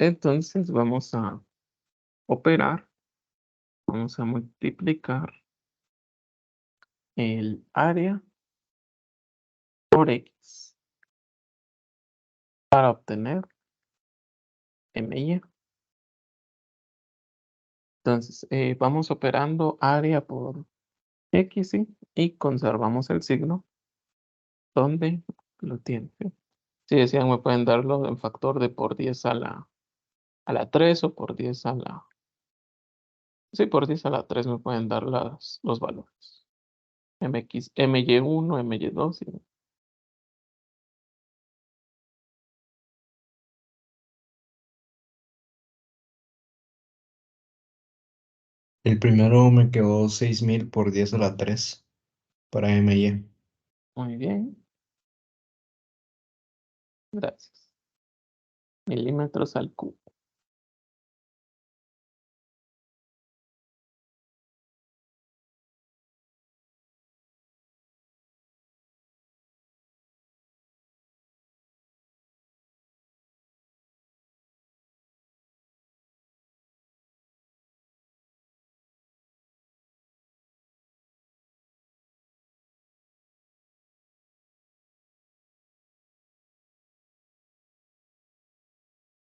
Entonces vamos a operar, vamos a multiplicar el área por X para obtener MY. Entonces, vamos operando área por X, ¿sí? Y conservamos el signo donde lo tiene, ¿sí? Si desean, me pueden darlo en factor de por 10 a la 3 o por 10 a la... Sí, por 10 a la 3 me pueden dar los valores. MX, MY1, MY2 y... El primero me quedó 6000 por 10 a la 3 para MY. Muy bien, gracias. Milímetros al cubo.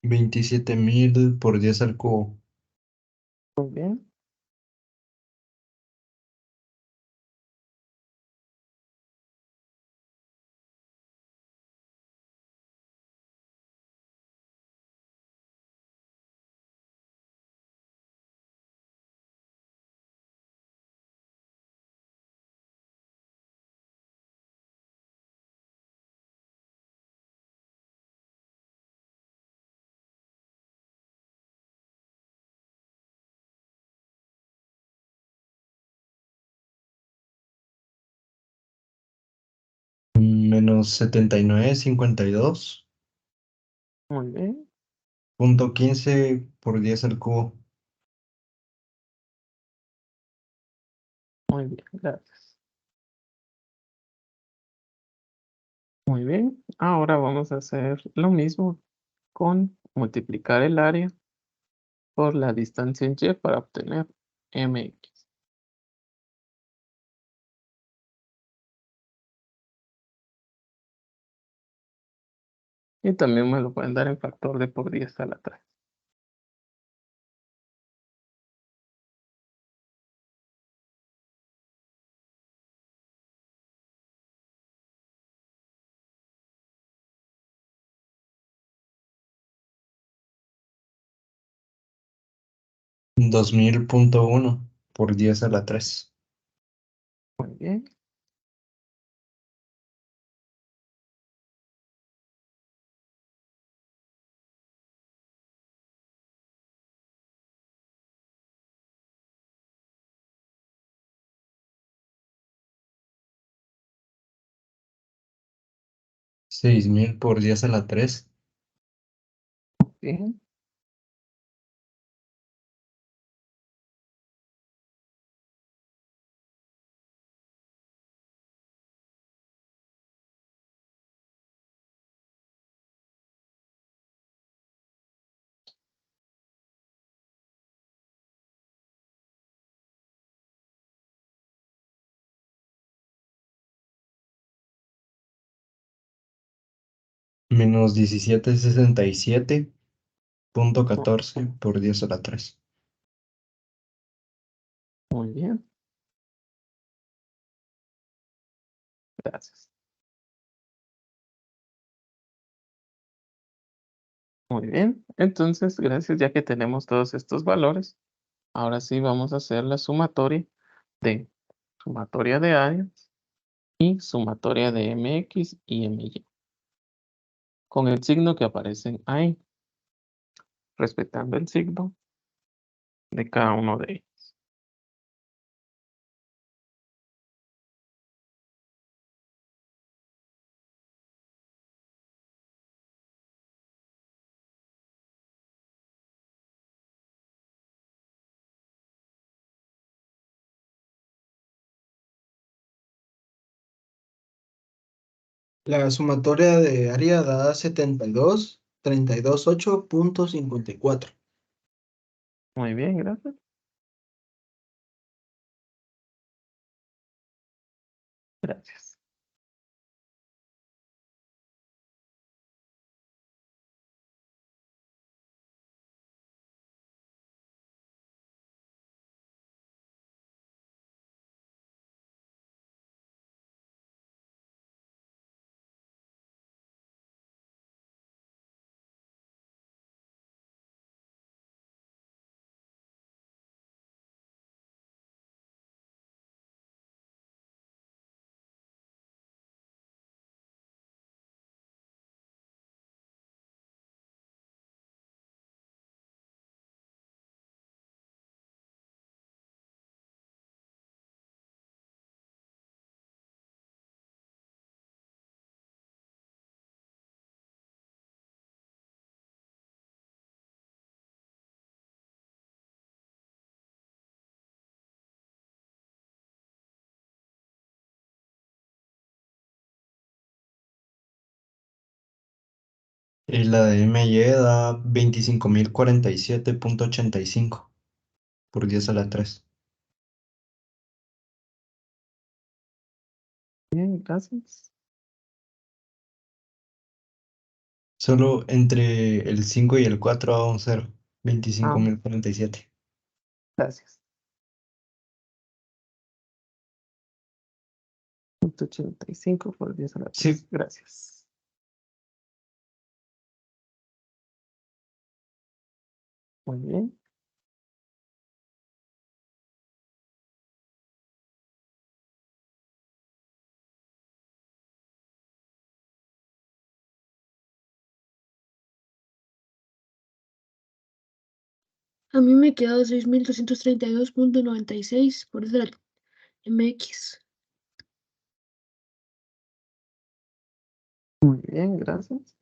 Veintisiete mil por 10 al cubo. Muy bien. Menos 7952. Muy bien, Punto 15 por 10 al cubo. muy bien, gracias. Muy bien, ahora vamos a hacer lo mismo con multiplicar el área por la distancia en Y para obtener MX. Y también me lo pueden dar en factor de por 10 a la 3. Dos mil punto uno por 10 a la 3. Muy bien, Seis mil por 10 a la 3. bien, Menos 1767.14 por 10 a la 3. muy bien, gracias. Muy bien, entonces, gracias, ya que tenemos todos estos valores, ahora sí vamos a hacer la de sumatoria de áreas y sumatoria de MX y MY, con el signo que aparecen ahí, respetando el signo de cada uno de ellos. La sumatoria de área da 72 32.8.54. Muy bien, gracias. Gracias. Y la de MY da 25.047.85 por 10 a la 3. Bien, gracias. Solo entre el 5 y el 4 da un 0. Ah, 25.047. gracias. 185 por 10 a la 3. Sí, Gracias. Muy bien. A mí me quedó 6.232.96 por eso la MX. Muy bien, gracias.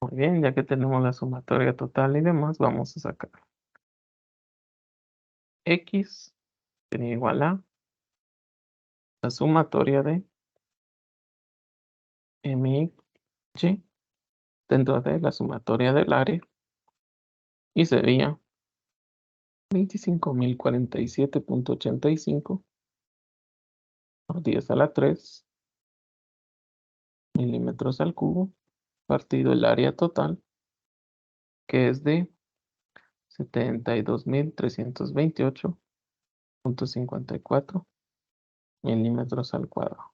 Muy bien, ya que tenemos la sumatoria total y demás, vamos a sacar X sería igual a la sumatoria de MY dentro de la sumatoria del área y sería 25.047.85 por 10 a la 3 milímetros al cubo partido el área total, que es de 72.328.54 milímetros al cuadrado.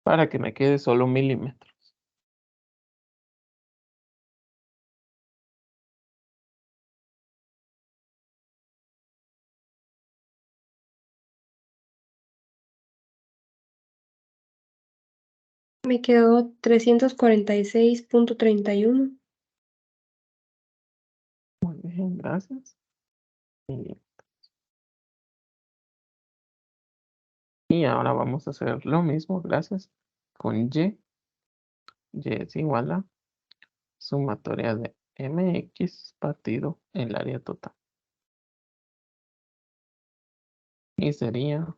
Para que me quede solo milímetros. Me quedó 346.31. Muy bien, gracias. Y ahora vamos a hacer lo mismo, gracias, con Y. Y es igual a sumatoria de MX partido el área total. Y sería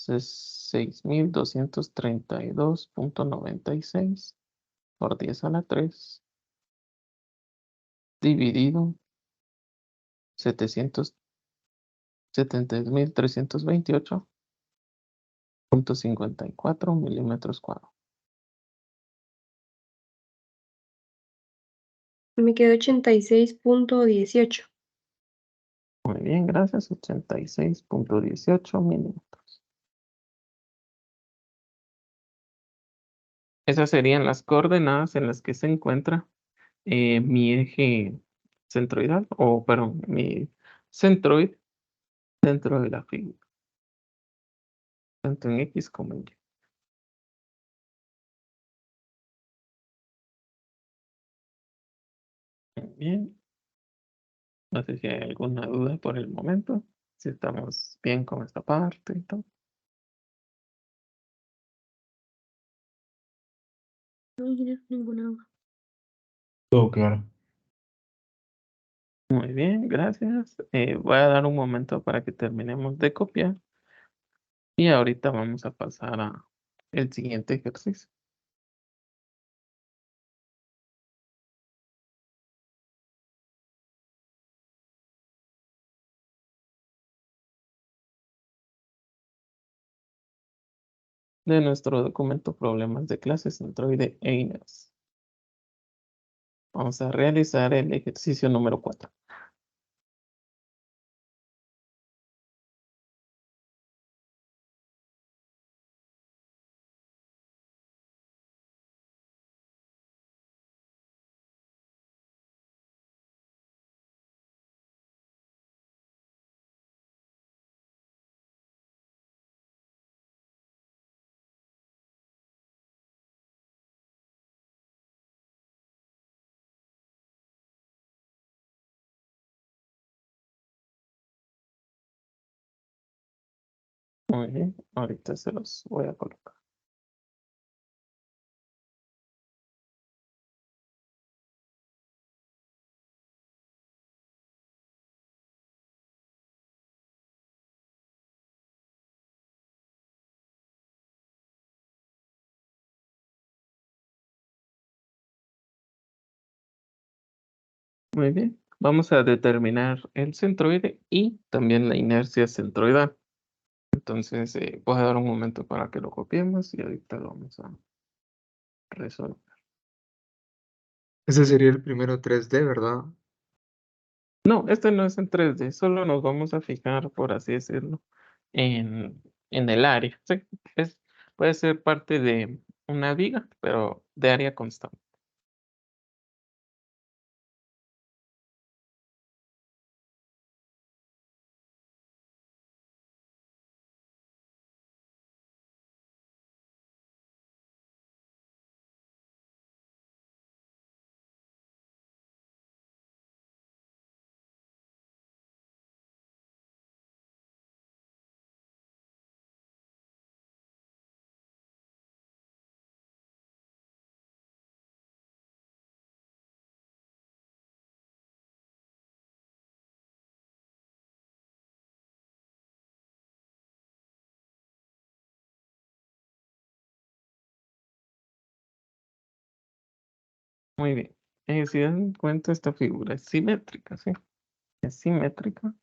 6.232.96 por 10 a la 3 dividido 772.328.54 milímetros cuadrados. Me quedó 86.18. Muy bien, gracias. 86.18 milímetros. Esas serían las coordenadas en las que se encuentra mi eje centroidal, o perdón, mi centroid dentro de la figura, tanto en X como en Y. Bien, no sé si hay alguna duda por el momento, si estamos bien con esta parte y todo. No, ninguna. todo claro. Muy bien, gracias. Voy a dar un momento para que terminemos de copiar y ahorita vamos a pasar a el siguiente ejercicio. De nuestro documento Problemas de clases Android e iOS. Vamos a realizar el ejercicio número 4. Muy bien, ahorita se los voy a colocar. Muy bien, vamos a determinar el centroide y también la inercia centroidal. Entonces, voy a dar un momento para que lo copiemos y ahorita lo vamos a resolver. Ese sería el primero 3D, ¿verdad? No, este no es en 3D, solo nos vamos a fijar, por así decirlo, en el área. Sí, puede ser parte de una viga, pero de área constante. Muy bien. Si dan cuenta, esta figura es simétrica, ¿sí? Es simétrica.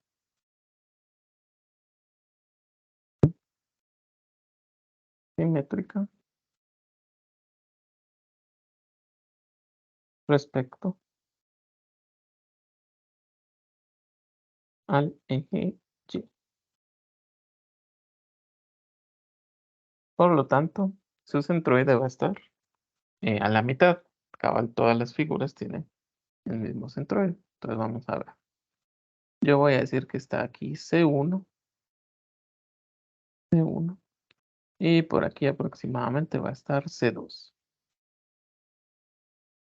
Simétrica respecto al eje Y. Por lo tanto, su centroide va a estar a la mitad. Cabal, todas las figuras tienen el mismo centroide. Entonces vamos a ver. Yo voy a decir que está aquí C1, C1. Y por aquí aproximadamente va a estar C2.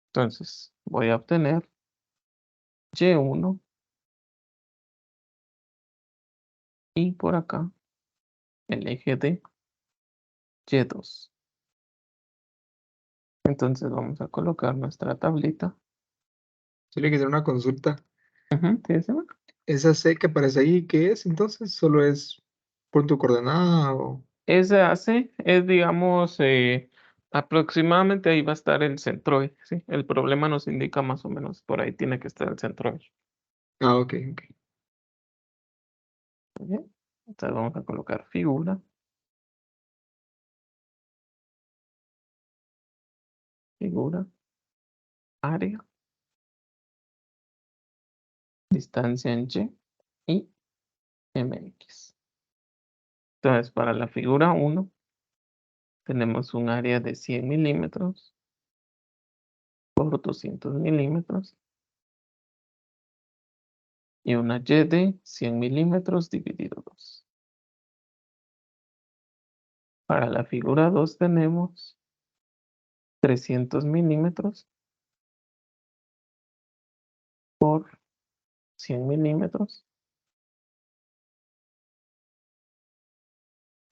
Entonces voy a obtener Y1 y por acá el eje de Y2. Entonces vamos a colocar nuestra tablita. Solo que hacer una consulta. ¿Sí, se ve? ¿Esa C que aparece ahí, qué es entonces? ¿Solo es punto coordenada o...? Esa AC es, digamos, aproximadamente ahí va a estar el centroide, ¿sí? El problema nos indica más o menos, por ahí tiene que estar el centroide. Ah, ok, ok. Muy bien. Entonces vamos a colocar figura. Figura. Área. Distancia en Y y MX. Entonces, para la figura 1, tenemos un área de 100 milímetros por 200 milímetros y una Y de 100 milímetros dividido 2. Para la figura 2 tenemos 300 milímetros por 100 milímetros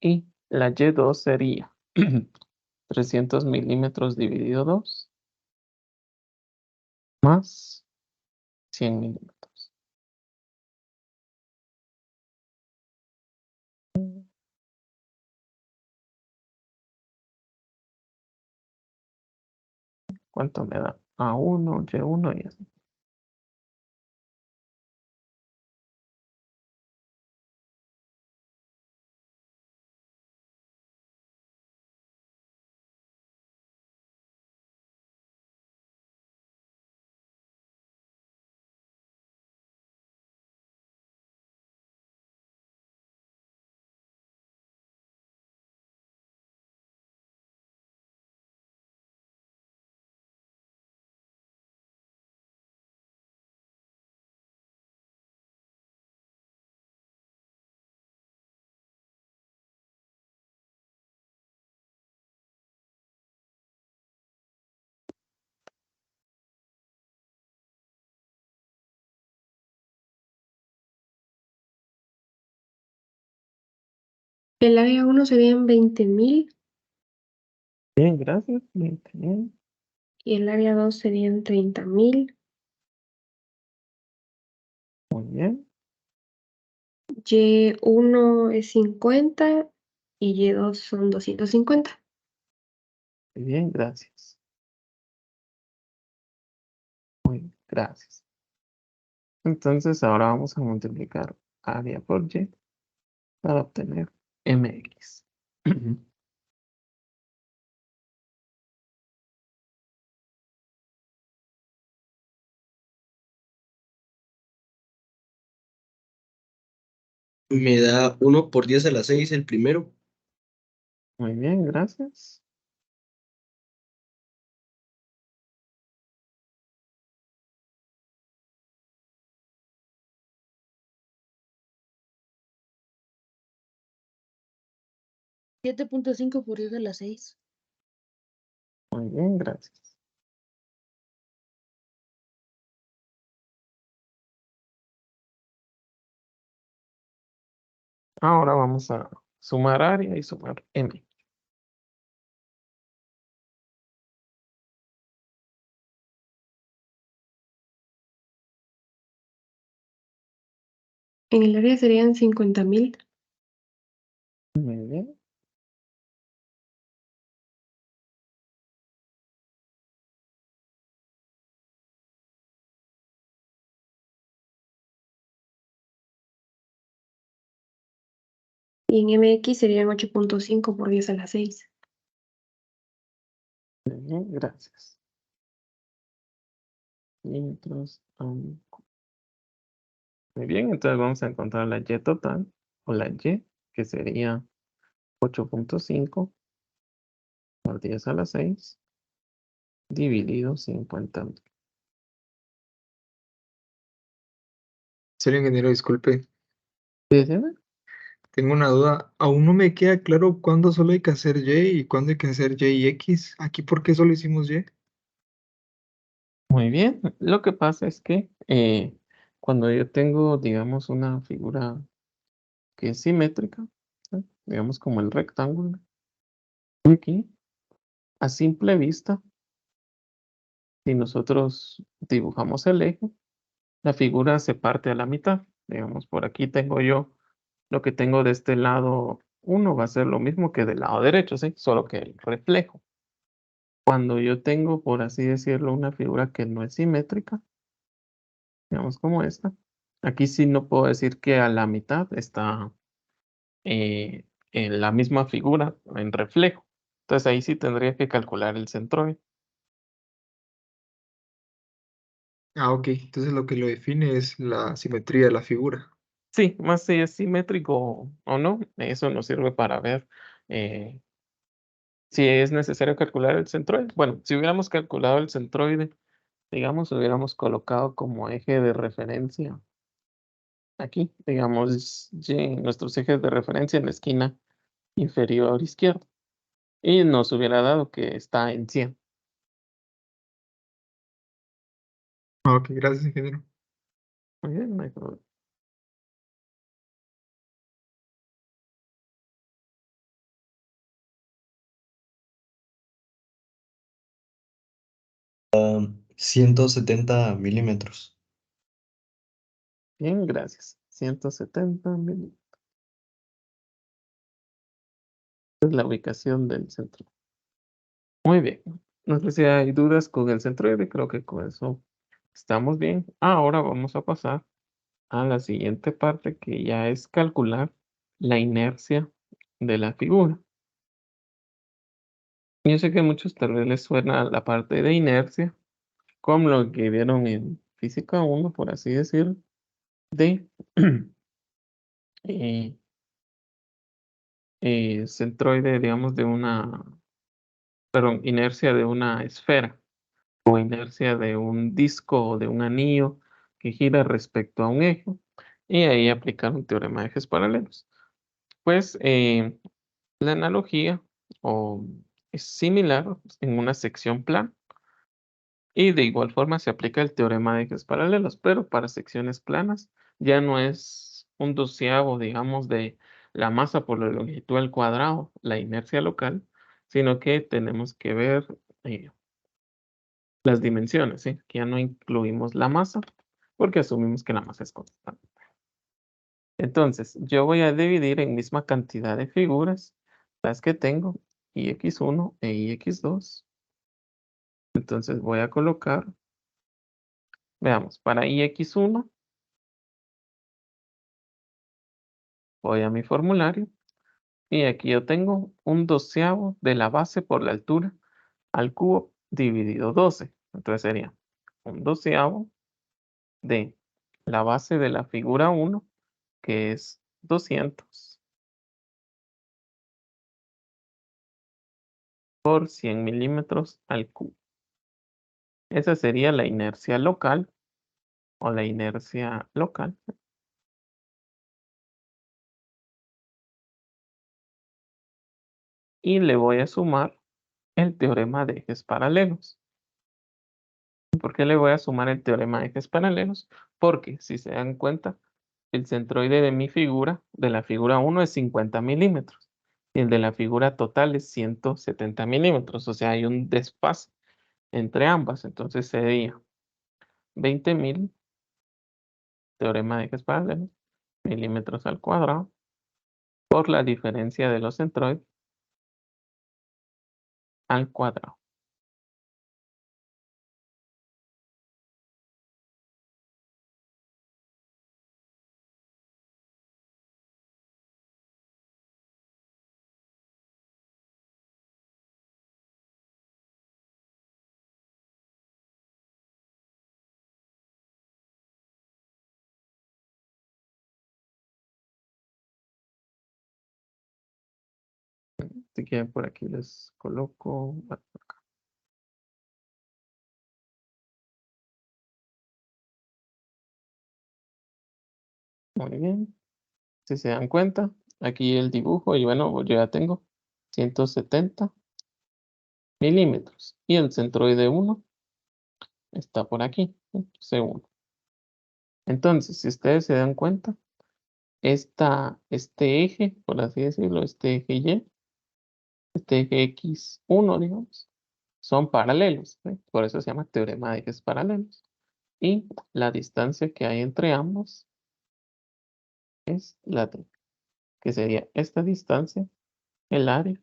y la Y2 sería 300 milímetros dividido 2 más 100 milímetros. ¿Cuánto me da? A1, Y1 y así. El área 1 serían 20.000 Bien, gracias. Bien. y el área 2 serían 30.000. Muy bien. Y1 es 50 y Y2 son 250. Muy bien, gracias. Muy bien, gracias. Entonces ahora vamos a multiplicar área por Y para obtener MX. Me da 1 por 10 a la 6 el primero. Muy bien, gracias. 7.5 por 10 a la 6. Muy bien, gracias. Ahora vamos a sumar área y sumar M. En el área serían 50.000 Muy bien. y en MX serían 8.5 por 10 a la 6. Muy bien, gracias. Milímetros. Muy bien, entonces vamos a encontrar la Y total, o la Y, que sería 8.5 por 10 a la 6, dividido 50.000. Señor ingeniero, disculpe, ¿Sí, sí, no? tengo una duda. Aún no me queda claro cuándo solo hay que hacer Y y cuándo hay que hacer Y y X. ¿Aquí por qué solo hicimos Y? Muy bien, lo que pasa es que cuando yo tengo, digamos, una figura que es simétrica, ¿sí? Digamos como el rectángulo, aquí, a simple vista, si nosotros dibujamos el eje, la figura se parte a la mitad. Digamos, por aquí tengo yo lo que tengo de este lado uno va a ser lo mismo que del lado derecho, ¿sí? Solo que el reflejo. Cuando yo tengo, por así decirlo, una figura que no es simétrica, digamos como esta, aquí sí no puedo decir que a la mitad está en la misma figura, en reflejo. Entonces ahí sí tendría que calcular el centroide. Ah, ok. Entonces lo que lo define es la simetría de la figura. Sí, más si es simétrico o no, eso nos sirve para ver eh, si es necesario calcular el centroide. Bueno, si hubiéramos calculado el centroide, digamos, hubiéramos colocado como eje de referencia aquí, digamos, nuestros ejes de referencia en la esquina inferior izquierda. Y nos hubiera dado que está en 100. Ah, ok, gracias, ingeniero. Muy bien, no hay problema. Ah, 170 milímetros. Bien, gracias. 170 milímetros. Es la ubicación del centro. Muy bien. No sé si hay dudas con el centroide, creo que con eso estamos bien. Ahora vamos a pasar a la siguiente parte, que ya es calcular la inercia de la figura. Yo sé que a muchos tal vez les suena la parte de inercia, como lo que vieron en física 1, por así decirlo, de eh, centroide, digamos, de una, perdón, inercia de una esfera o inercia de un disco o de un anillo que gira respecto a un eje, y ahí aplicar un teorema de ejes paralelos. Pues la analogía o es similar en una sección plana, y de igual forma se aplica el teorema de ejes paralelos, pero para secciones planas ya no es un doceavo, digamos, de la masa por la longitud al cuadrado, la inercia local, sino que tenemos que ver las dimensiones, ¿sí? Que ya no incluimos la masa porque asumimos que la masa es constante. Entonces, yo voy a dividir en misma cantidad de figuras las que tengo, ix1 e ix2. Entonces voy a colocar, veamos, para ix1 voy a mi formulario y aquí yo tengo un doceavo de la base por la altura al cubo dividido 12. Entonces sería un doceavo de la base de la figura 1, que es 200 por 100 milímetros al cubo. Esa sería la inercia local o la inercia local. Y le voy a sumar el teorema de ejes paralelos. ¿Por qué le voy a sumar el teorema de ejes paralelos? Porque, si se dan cuenta, el centroide de mi figura, de la figura 1, es 50 milímetros. Y el de la figura total es 170 milímetros. O sea, hay un desfase entre ambas. Entonces sería 20.000, teorema de ejes paralelos, milímetros al cuadrado, por la diferencia de los centroides al cuadrado. Así que por aquí les coloco. Muy bien. Si se dan cuenta, aquí el dibujo, y bueno, yo ya tengo 170 milímetros. Y el centroide 1 está por aquí, C1. Entonces, si ustedes se dan cuenta, este eje, por así decirlo, este eje Y, este eje X1, digamos, son paralelos, ¿sí? Por eso se llama teorema de ejes paralelos. Y la distancia que hay entre ambos es la D, que sería esta distancia, el área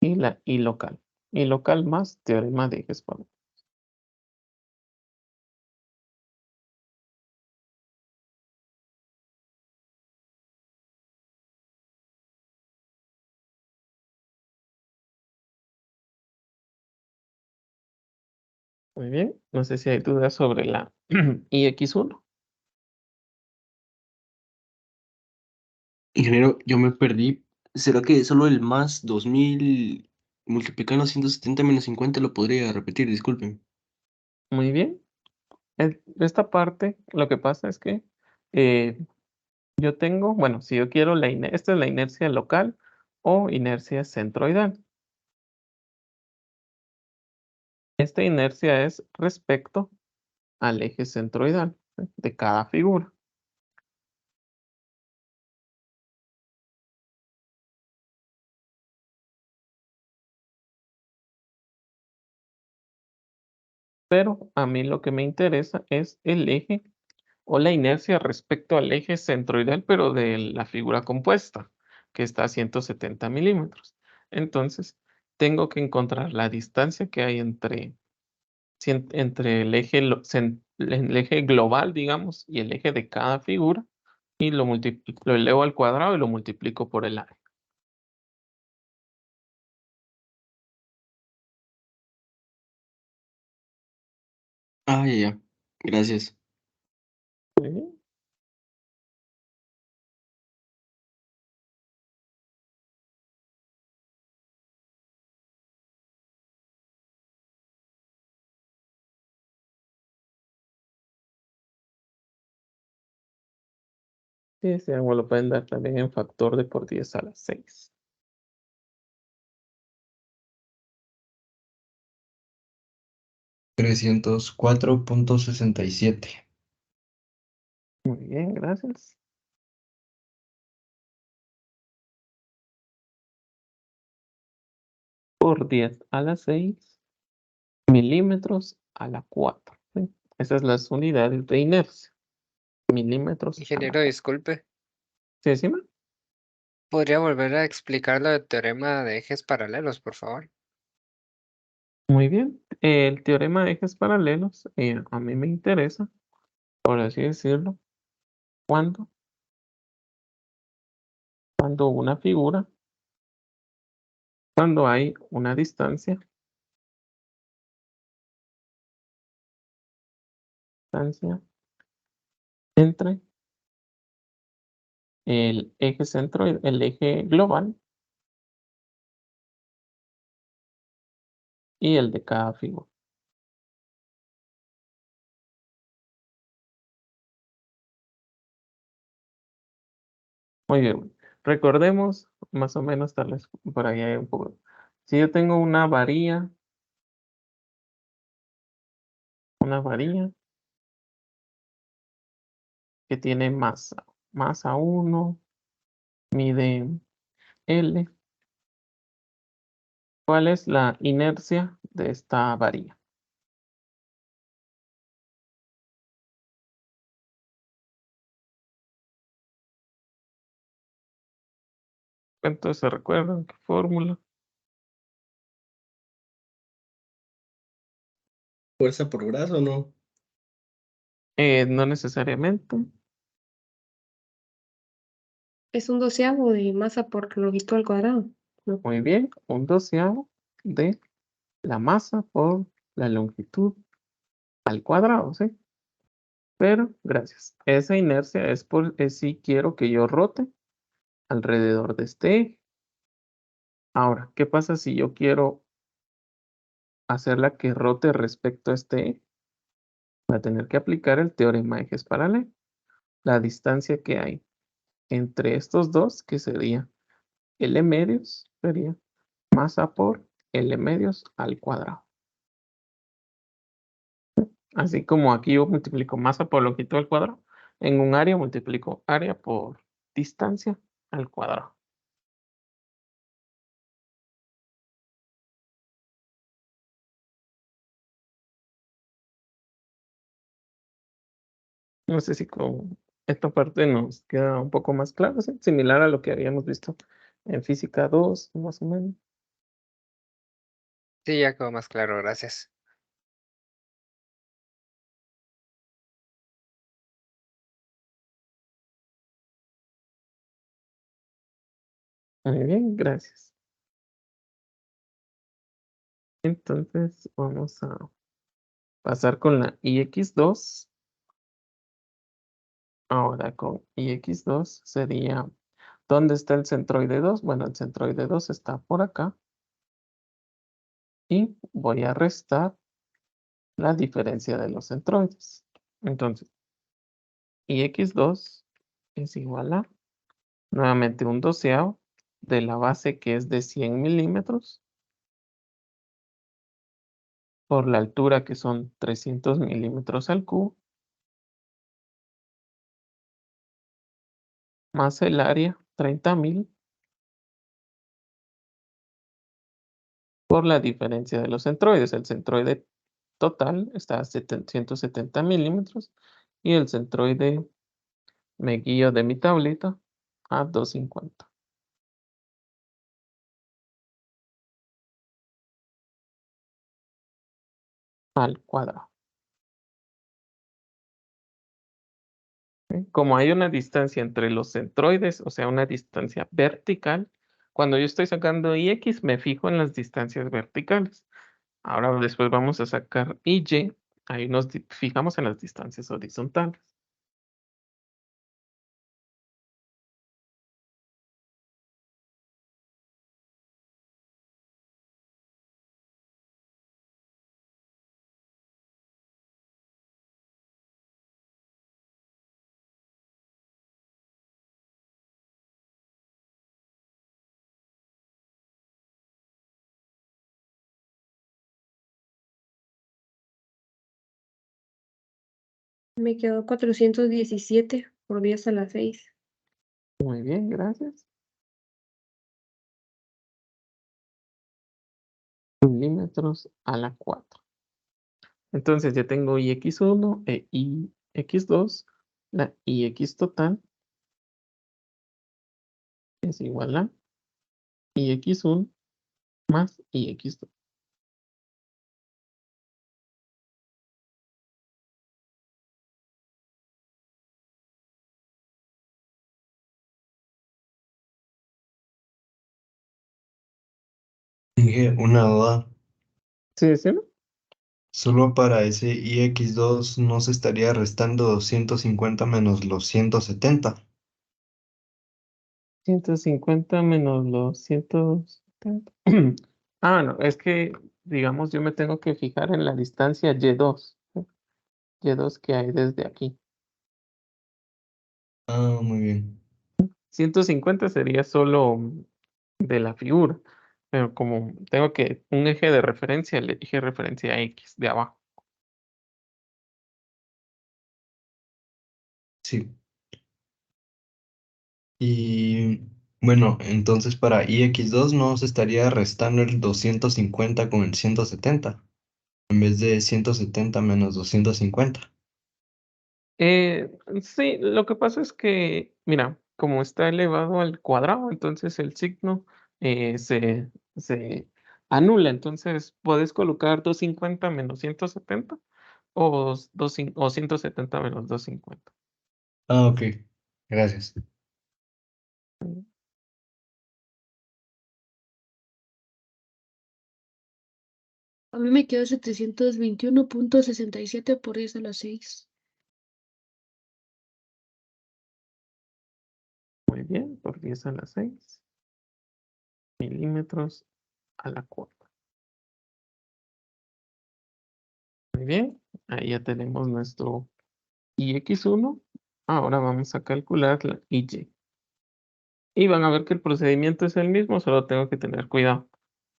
y la I local. I local más teorema de ejes paralelos. Muy bien, no sé si hay dudas sobre la IX1. Ingeniero, yo me perdí. ¿Será que solo el más 2000 multiplicando 170 menos 50 lo podría repetir? Disculpen. Muy bien. Esta parte, lo que pasa es que eh, yo tengo, bueno, si yo quiero esta es la inercia local o inercia centroidal. Esta inercia es respecto al eje centroidal, ¿sí? De cada figura. Pero a mí lo que me interesa es el eje o la inercia respecto al eje centroidal, pero de la figura compuesta, que está a 170 milímetros. Entonces, tengo que encontrar la distancia que hay entre el eje, el eje global, digamos, y el eje de cada figura, y lo elevo al cuadrado y lo multiplico por el área. Ah, ya. Gracias. Muy bien. Sí, ese ángulo lo pueden dar también en factor de por 10 a la 6. $304.67. Muy bien, gracias. Por 10 a la 6 milímetros a la 4. ¿Sí? Esas son las unidades de inercia. Milímetros a la Ingeniero, 4. disculpe, ¿Sí, encima? ¿podría volver a explicar lo del teorema de ejes paralelos, por favor? Muy bien. El teorema de ejes paralelos a mí me interesa, por así decirlo, cuando una figura, cuando hay una distancia entre el eje centroide, el eje global y el de cada figura. Muy bien. Recordemos, más o menos, tal vez por ahí hay un poco. Si yo tengo una varilla que tiene masa 1, mide L. ¿Cuál es la inercia de esta varilla? Entonces, ¿se recuerdan qué fórmula? ¿Fuerza por brazo o no? No necesariamente. Es un doceavo de masa por longitud al cuadrado. ¿No? Muy bien, un doceavo de la masa por la longitud al cuadrado, ¿sí? Pero, gracias. Esa inercia es si quiero que yo rote alrededor de este eje. Ahora, ¿qué pasa si yo quiero hacerla que rote respecto a este eje? Voy a tener que aplicar el teorema de ejes paralelos. La distancia que hay entre estos dos, que sería L medios, sería masa por L medios al cuadrado. Así como aquí yo multiplico masa por longitud al cuadrado, en un área multiplico área por distancia al cuadrado. No sé si con esta parte nos queda un poco más claro, ¿sí? Similar a lo que habíamos visto en física 2, más o menos. Sí, ya quedó más claro, gracias. Muy bien, gracias. Entonces vamos a pasar con la IX2. Ahora con IX2 sería, ¿dónde está el centroide 2? Bueno, el centroide 2 está por acá. Y voy a restar la diferencia de los centroides. Entonces, IX2 es igual a, nuevamente, un doceavo de la base que es de 100 milímetros por la altura que son 300 milímetros al cubo, más el área 30.000 por la diferencia de los centroides. El centroide total está a 170 milímetros y el centroide me guío de mi tablita a 250. al cuadrado. ¿Ok? Como hay una distancia entre los centroides, o sea, una distancia vertical, cuando yo estoy sacando IX, me fijo en las distancias verticales. Ahora después vamos a sacar IY, ahí nos fijamos en las distancias horizontales. Me quedó 417 por 10 a la 6. Muy bien, gracias. Milímetros a la 4. Entonces ya tengo IX1 e IX2. La IX total es igual a IX1 más IX2. Dije una duda. ¿Sí, sí, no? Solo para ese IX2 no se estaría restando 250 menos los 170. 150 menos los 170. No, es que, digamos, yo me tengo que fijar en la distancia Y2. Y2 que hay desde aquí. Ah, muy bien. 150 sería solo de la figura. Pero como tengo que un eje de referencia, el eje de referencia X de abajo. Sí. Y bueno, entonces para IX2 no se estaría restando el 250 con el 170, en vez de 170 menos 250. Sí, lo que pasa es que, mira, como está elevado al cuadrado, entonces el signo se anula. Entonces puedes colocar 250 menos 170 o 170 menos 250. Ah, ok. Gracias. A mí me quedó 721.67 por 10 a la 6. Muy bien, por 10 a la 6 milímetros a la 4. Muy bien, ahí ya tenemos nuestro IX1. Ahora vamos a calcular la IY. Y van a ver que el procedimiento es el mismo, solo tengo que tener cuidado.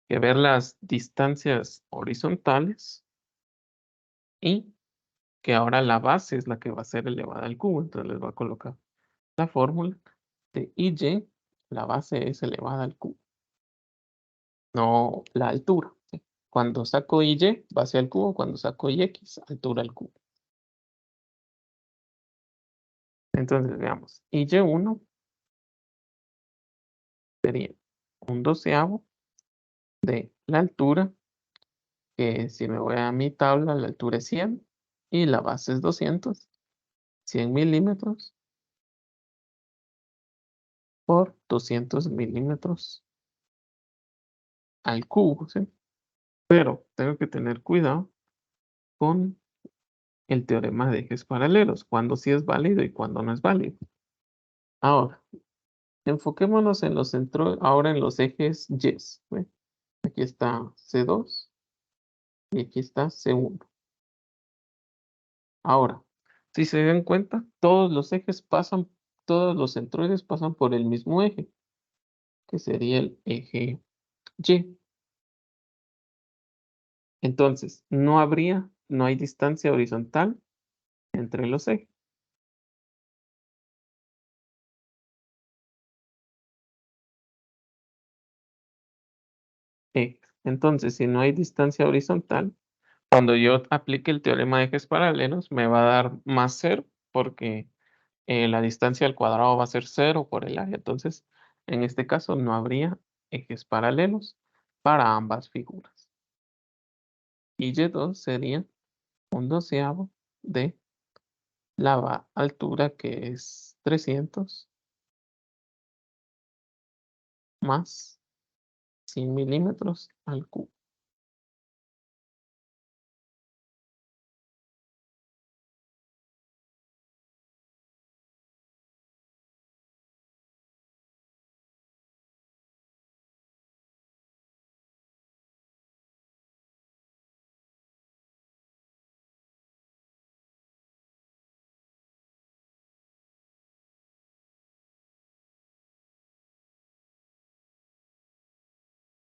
Que ver las distancias horizontales y que ahora la base es la que va a ser elevada al cubo. Entonces les voy a colocar la fórmula de IY, la base es elevada al cubo, no la altura. ¿Sí? Cuando saco IY, base al cubo, cuando saco IX, altura al cubo. Entonces veamos, IY1 sería un 12avo de la altura, que si me voy a mi tabla, la altura es 100 y la base es 200, 100 milímetros por 200 milímetros al cubo, ¿sí? Pero tengo que tener cuidado con el teorema de ejes paralelos, cuando sí es válido y cuando no es válido. Ahora, enfoquémonos en los centros, ahora en los ejes Y. ¿Sí? Aquí está C2 y aquí está C1. Ahora, si se dan cuenta, todos los ejes pasan, todos los centroides pasan por el mismo eje, que sería el eje Y. Entonces, no hay distancia horizontal entre los ejes. Entonces, si no hay distancia horizontal, cuando yo aplique el teorema de ejes paralelos, me va a dar más 0 porque la distancia al cuadrado va a ser 0 por el área. Entonces, en este caso no habría ejes paralelos para ambas figuras. Y Y2 sería 1/12 de la altura, que es 300, más 100 milímetros al cubo.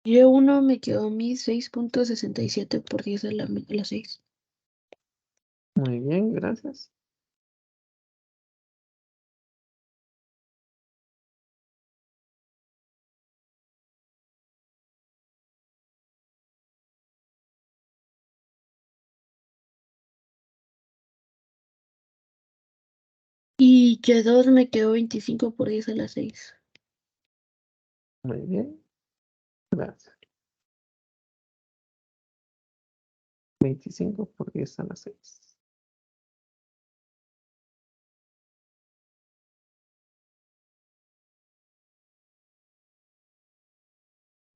Y1 me quedó a mí 6.67 por 10 a la 6. Muy bien, gracias. Y Y2 me quedó 25 por 10 a la 6. Muy bien, gracias. 25 por 10 a la 6.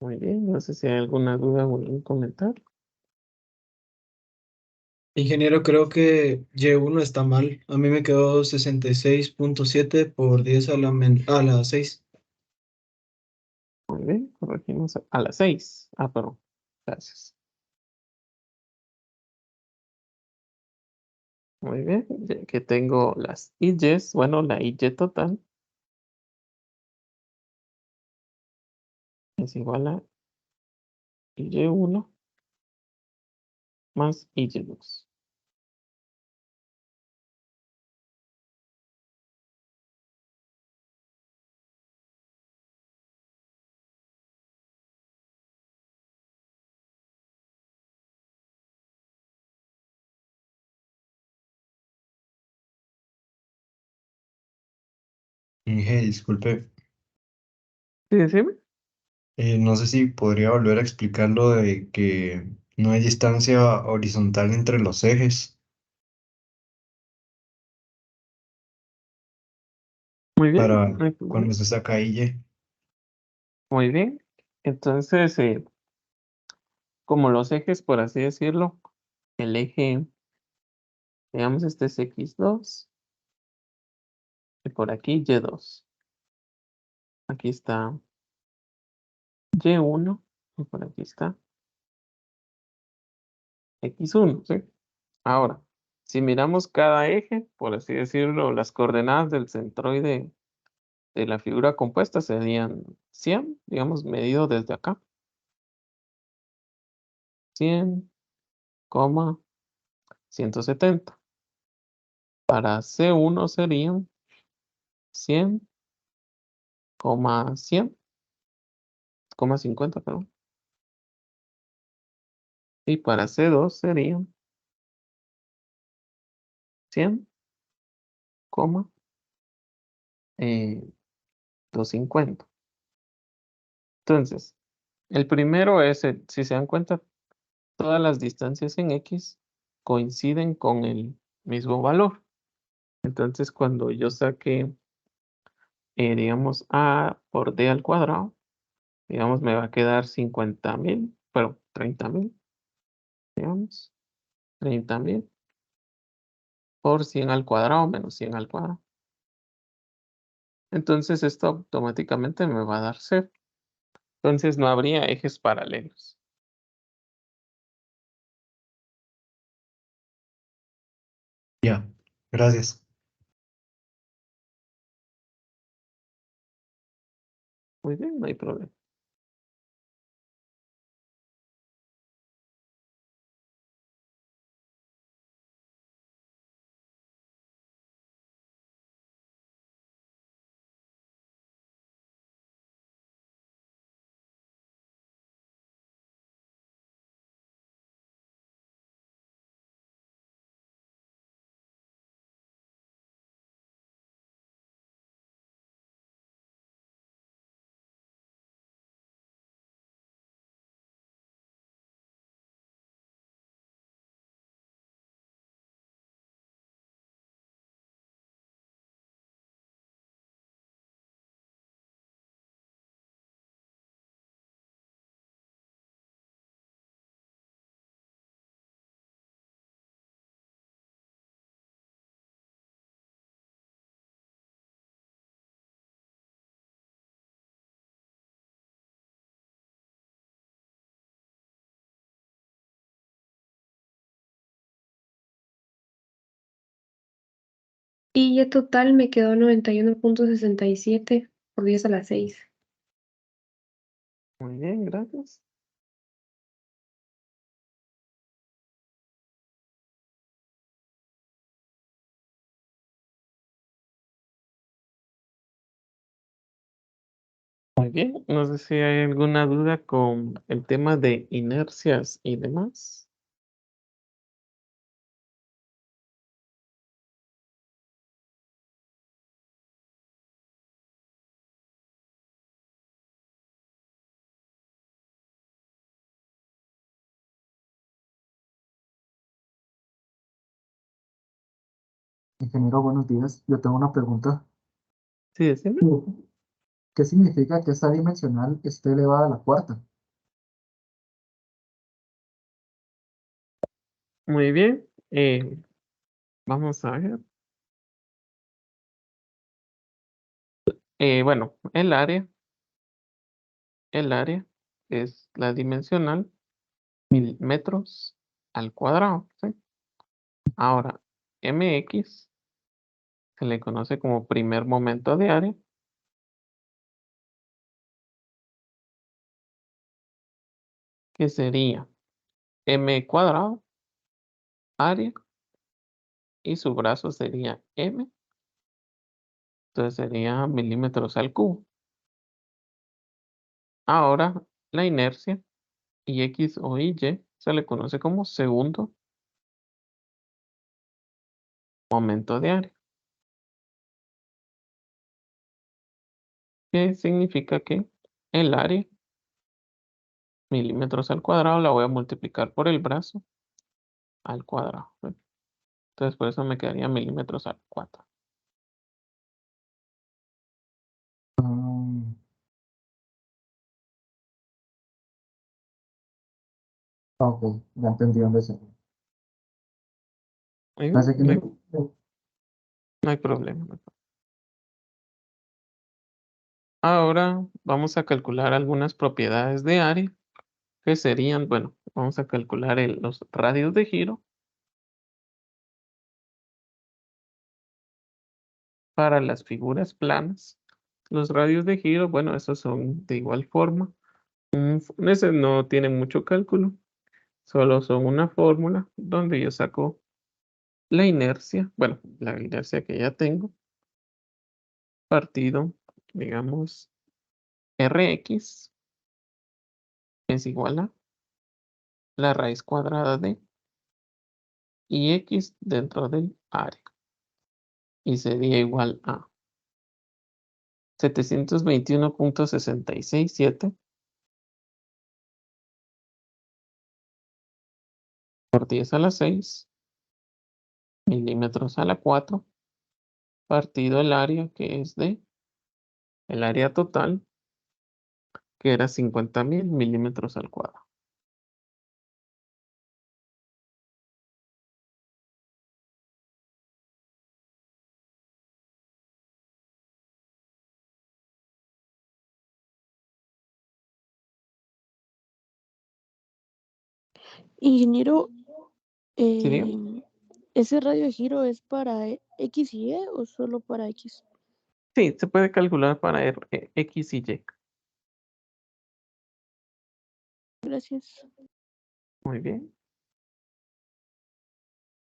Muy bien, no sé si hay alguna duda o algún comentario. Ingeniero, creo que Y1 está mal. A mí me quedó 66.7 por 10 a la 6. Muy bien, corregimos a las 6. Ah, perdón. Gracias. Muy bien, ya que tengo las Y's, bueno, la Y total es igual a Y1 más Y2. Inge, disculpe, Sí, decime. no sé si podría volver a explicar lo de que no hay distancia horizontal entre los ejes Muy bien, para no hay problema. cuando se saca Y. Muy bien. Entonces, como los ejes, por así decirlo, el eje, digamos, este es X2 y por aquí Y2. Aquí está Y1 y por aquí está X1, ¿sí? Ahora, si miramos cada eje, por así decirlo, las coordenadas del centroide de la figura compuesta serían 100, digamos, medido desde acá. 100, 170. Para C1 serían 100, 100, 50, perdón. Y para C2 serían 100, eh, 250. Entonces, el primero es, si se dan cuenta, todas las distancias en X coinciden con el mismo valor. Entonces, cuando yo saque, digamos, A por D al cuadrado, digamos, me va a quedar 50.000, pero 30.000, digamos, 30.000 por 100 al cuadrado menos 100 al cuadrado. Entonces, esto automáticamente me va a dar 0. Entonces, no habría ejes paralelos. Ya, gracias. Muy bien, no hay problema. Y Y total me quedó 91.67 por 10 a la 6. Muy bien, gracias. Muy bien, no sé si hay alguna duda con el tema de inercias y demás. Ingeniero, buenos días. Yo tengo una pregunta. Sí, decime. ¿Qué significa que esta dimensional esté elevada a la cuarta? Muy bien. Vamos a ver. Bueno, el área es la dimensional metros al cuadrado, ¿sí? Ahora, mx se le conoce como primer momento de área, que sería m cuadrado, área, y su brazo sería m, entonces sería milímetros al cubo. Ahora, la inercia, y x o y se le conoce como segundo momento de área, que significa que el área, milímetros al cuadrado, la voy a multiplicar por el brazo al cuadrado, ¿sí? Entonces, por eso me quedaría milímetros al 4. Mm, ok, ya entendí dónde se. Muy bien, Pensé que no hay problema. Ahora vamos a calcular algunas propiedades de área que serían, bueno, vamos a calcular los radios de giro para las figuras planas. Los radios de giro, bueno, esos son de igual forma. Ese no tiene mucho cálculo, solo son una fórmula donde yo saco la inercia, bueno, la inercia que ya tengo, partido, digamos, Rx es igual a la raíz cuadrada de y x dentro del área. Y sería igual a 721.667 por 10 a la 6 milímetros a la 4 partido el área que es de el área total, que era 50.000 milímetros al cuadrado. Ingeniero, ¿Sí, dígame? ¿ese radio de giro es para X y Y o solo para X? Sí, se puede calcular para X y Y. Gracias. Muy bien.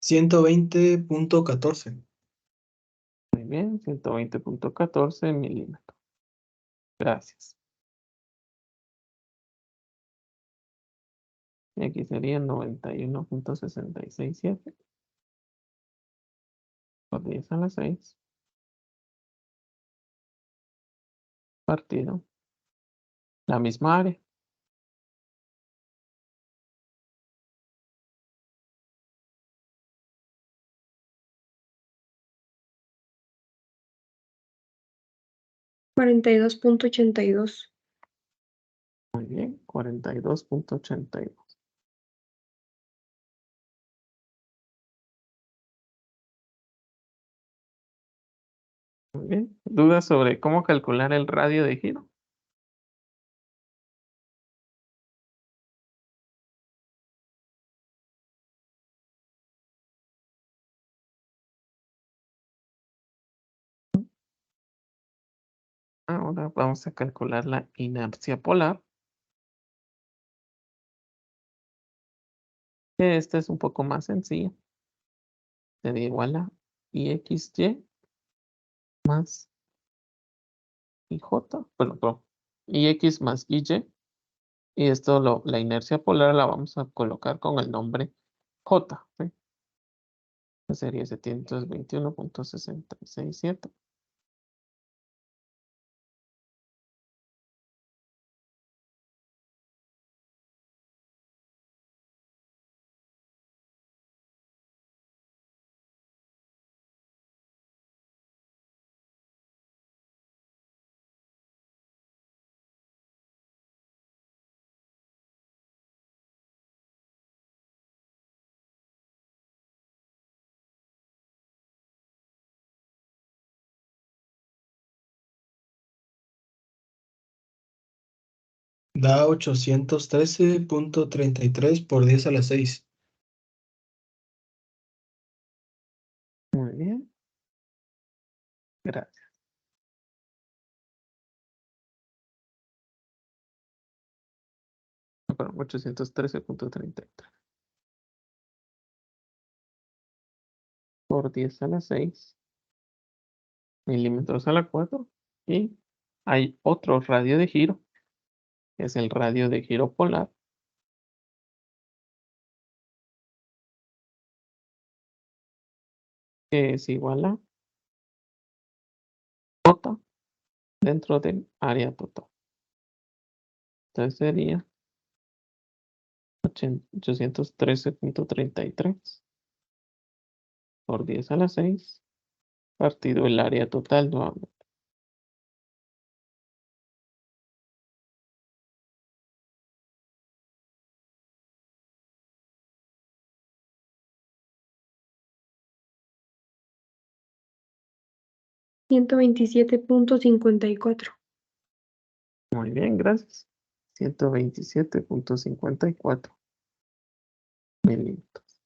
120.14. Muy bien, 120.14 milímetros. Gracias. Y aquí sería 91.667 por 10 a la 6 partido la misma área. Cuarenta y dos punto ochenta y dos. Muy bien, 42.82. Muy bien. ¿Dudas sobre cómo calcular el radio de giro? Ahora vamos a calcular la inercia polar. Esta es un poco más sencilla. Sería igual a IXY más IJ. Bueno, perdón, IX más IY. Y esto, la inercia polar la vamos a colocar con el nombre J. ¿Sí? Que sería 721.667. Da 813.33 por 10 a la 6. Muy bien. Gracias. Perdón, 813.33 por 10 a la 6 milímetros a la 4. Y hay otro radio de giro, que es el radio de giro polar, que es igual a J dentro del área total. Entonces sería 813.33 por 10 a la 6 partido el área total nuevamente. $127.54. Muy bien, gracias. 127.54 milímetros.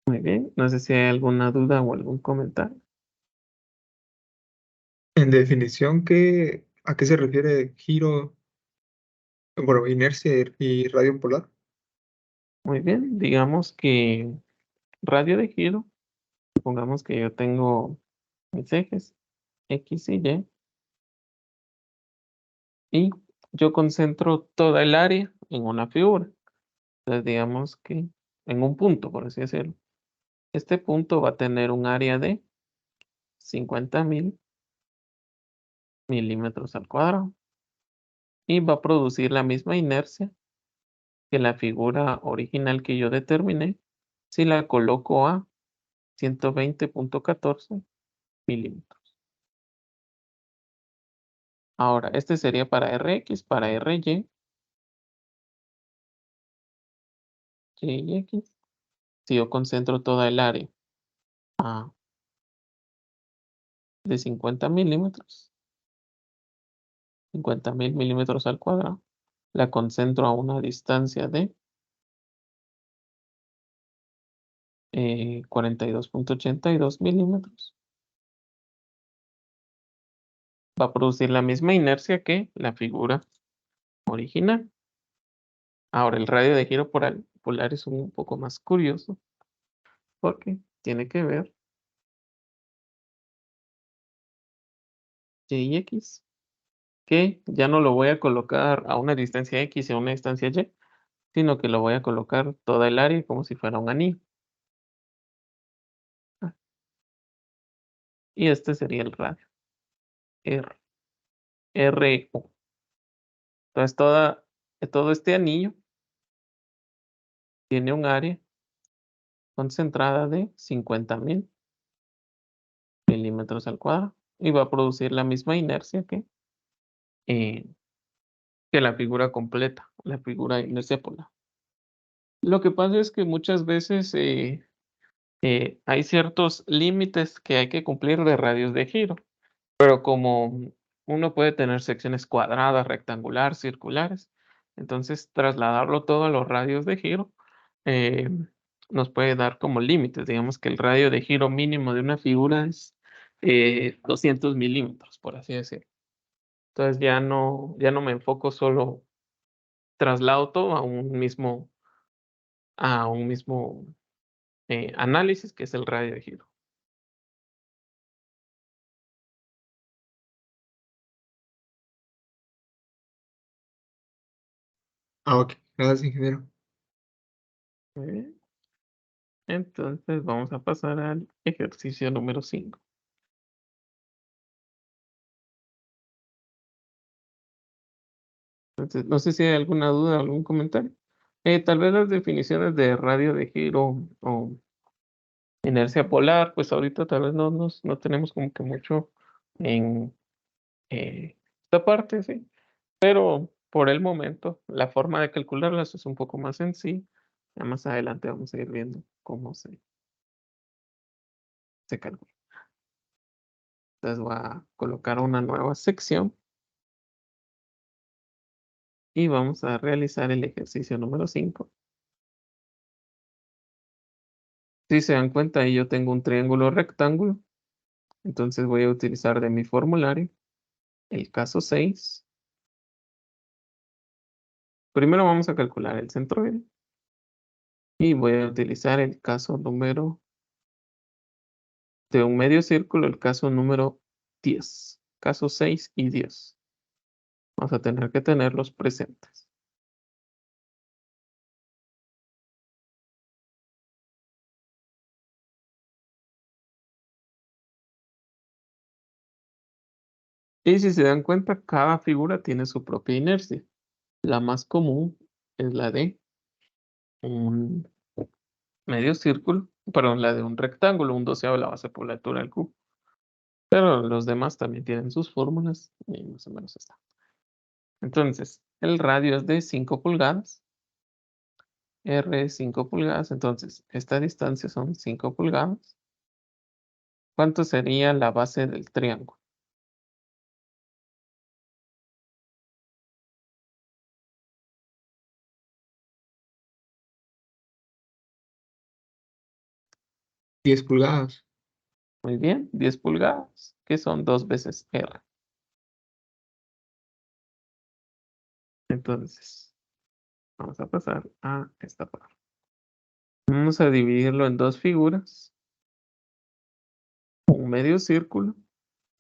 Muy bien, no sé si hay alguna duda o algún comentario. En definición, ¿a qué se refiere giro, bueno, inercia y radio polar? Muy bien, digamos que radio de giro, supongamos que yo tengo mis ejes X y Y yo concentro toda el área en una figura. Entonces digamos que en un punto, por así decirlo. Este punto va a tener un área de 50.000 milímetros al cuadrado y va a producir la misma inercia que la figura original que yo determiné si la coloco a 120.14 milímetros. Ahora, este sería para Rx, para Ry, Y y X. Si yo concentro toda el área de 50 milímetros, 50.000 milímetros al cuadrado, la concentro a una distancia de 42.82 milímetros. Va a producir la misma inercia que la figura original. Ahora, el radio de giro polar es un poco más curioso porque tiene que ver Y y X, que ya no lo voy a colocar a una distancia X y a una distancia Y, sino que lo voy a colocar toda el área como si fuera un anillo. Y este sería el radio, R, RO. Entonces, todo este anillo tiene un área concentrada de 50.000 milímetros al cuadrado y va a producir la misma inercia que la figura completa, la figura de inercia polar. Lo que pasa es que muchas veces hay ciertos límites que hay que cumplir de radios de giro, pero como uno puede tener secciones cuadradas, rectangular, circulares, entonces trasladarlo todo a los radios de giro nos puede dar como límites. Digamos que el radio de giro mínimo de una figura es 200 milímetros, por así decirlo. Entonces ya no me enfoco solo, traslado todo a un mismo análisis, que es el radio de giro. Ok, gracias, ingeniero. Muy bien. Entonces vamos a pasar al ejercicio número 5. Entonces, no sé si hay alguna duda, algún comentario. Tal vez las definiciones de radio de giro o inercia polar, pues ahorita tal vez no tenemos como que mucho en esta parte, sí. Pero por el momento, la forma de calcularlas es un poco más sencilla. Ya más adelante vamos a ir viendo cómo se calcula. Entonces voy a colocar una nueva sección y vamos a realizar el ejercicio número 5. Si se dan cuenta, ahí yo tengo un triángulo rectángulo. Entonces voy a utilizar de mi formulario el caso 6. Primero vamos a calcular el centroide. Y voy a utilizar el caso número de un medio círculo, el caso número 10. Caso 6 y 10. Vamos a tener que tenerlos presentes. Y si se dan cuenta, cada figura tiene su propia inercia. La más común es la de un medio círculo, perdón, la de un rectángulo, un doceavo de la base por la altura del cubo. Pero los demás también tienen sus fórmulas y más o menos está. Entonces, el radio es de 5 pulgadas. R es 5 pulgadas, entonces esta distancia son 5 pulgadas. ¿Cuánto sería la base del triángulo? ¿10 pulgadas? Muy bien, 10 pulgadas, que son 2 veces R. Entonces, vamos a pasar a esta parte. Vamos a dividirlo en dos figuras. Un medio círculo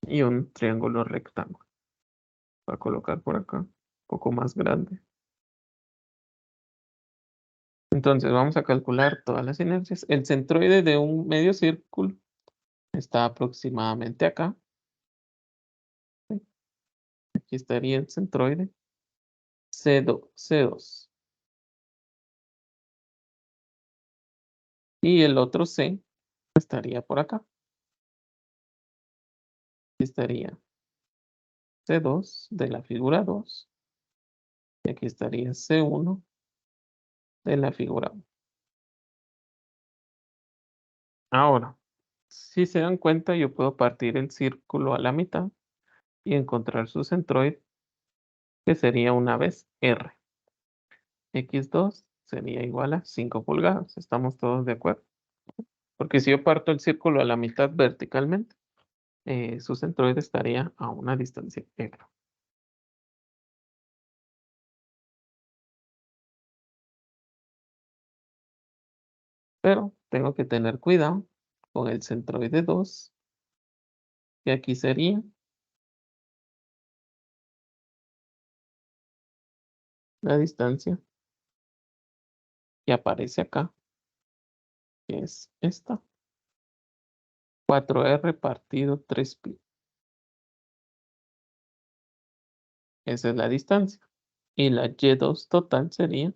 y un triángulo rectángulo. Voy a colocar por acá, un poco más grande. Entonces, vamos a calcular todas las inercias. El centroide de un medio círculo está aproximadamente acá. Aquí estaría el centroide. C2. Y el otro C estaría por acá. Estaría C2 de la figura 2. Y aquí estaría C1 de la figura 1. Ahora, si se dan cuenta, yo puedo partir el círculo a la mitad y encontrar su centroide, que sería una vez R. X2 sería igual a 5 pulgadas. ¿Estamos todos de acuerdo? Porque si yo parto el círculo a la mitad verticalmente, su centroide estaría a una distancia R. Pero tengo que tener cuidado con el centroide 2, que aquí sería la distancia que aparece acá, que es esta. 4R partido 3pi. Esa es la distancia. Y la Y2 total sería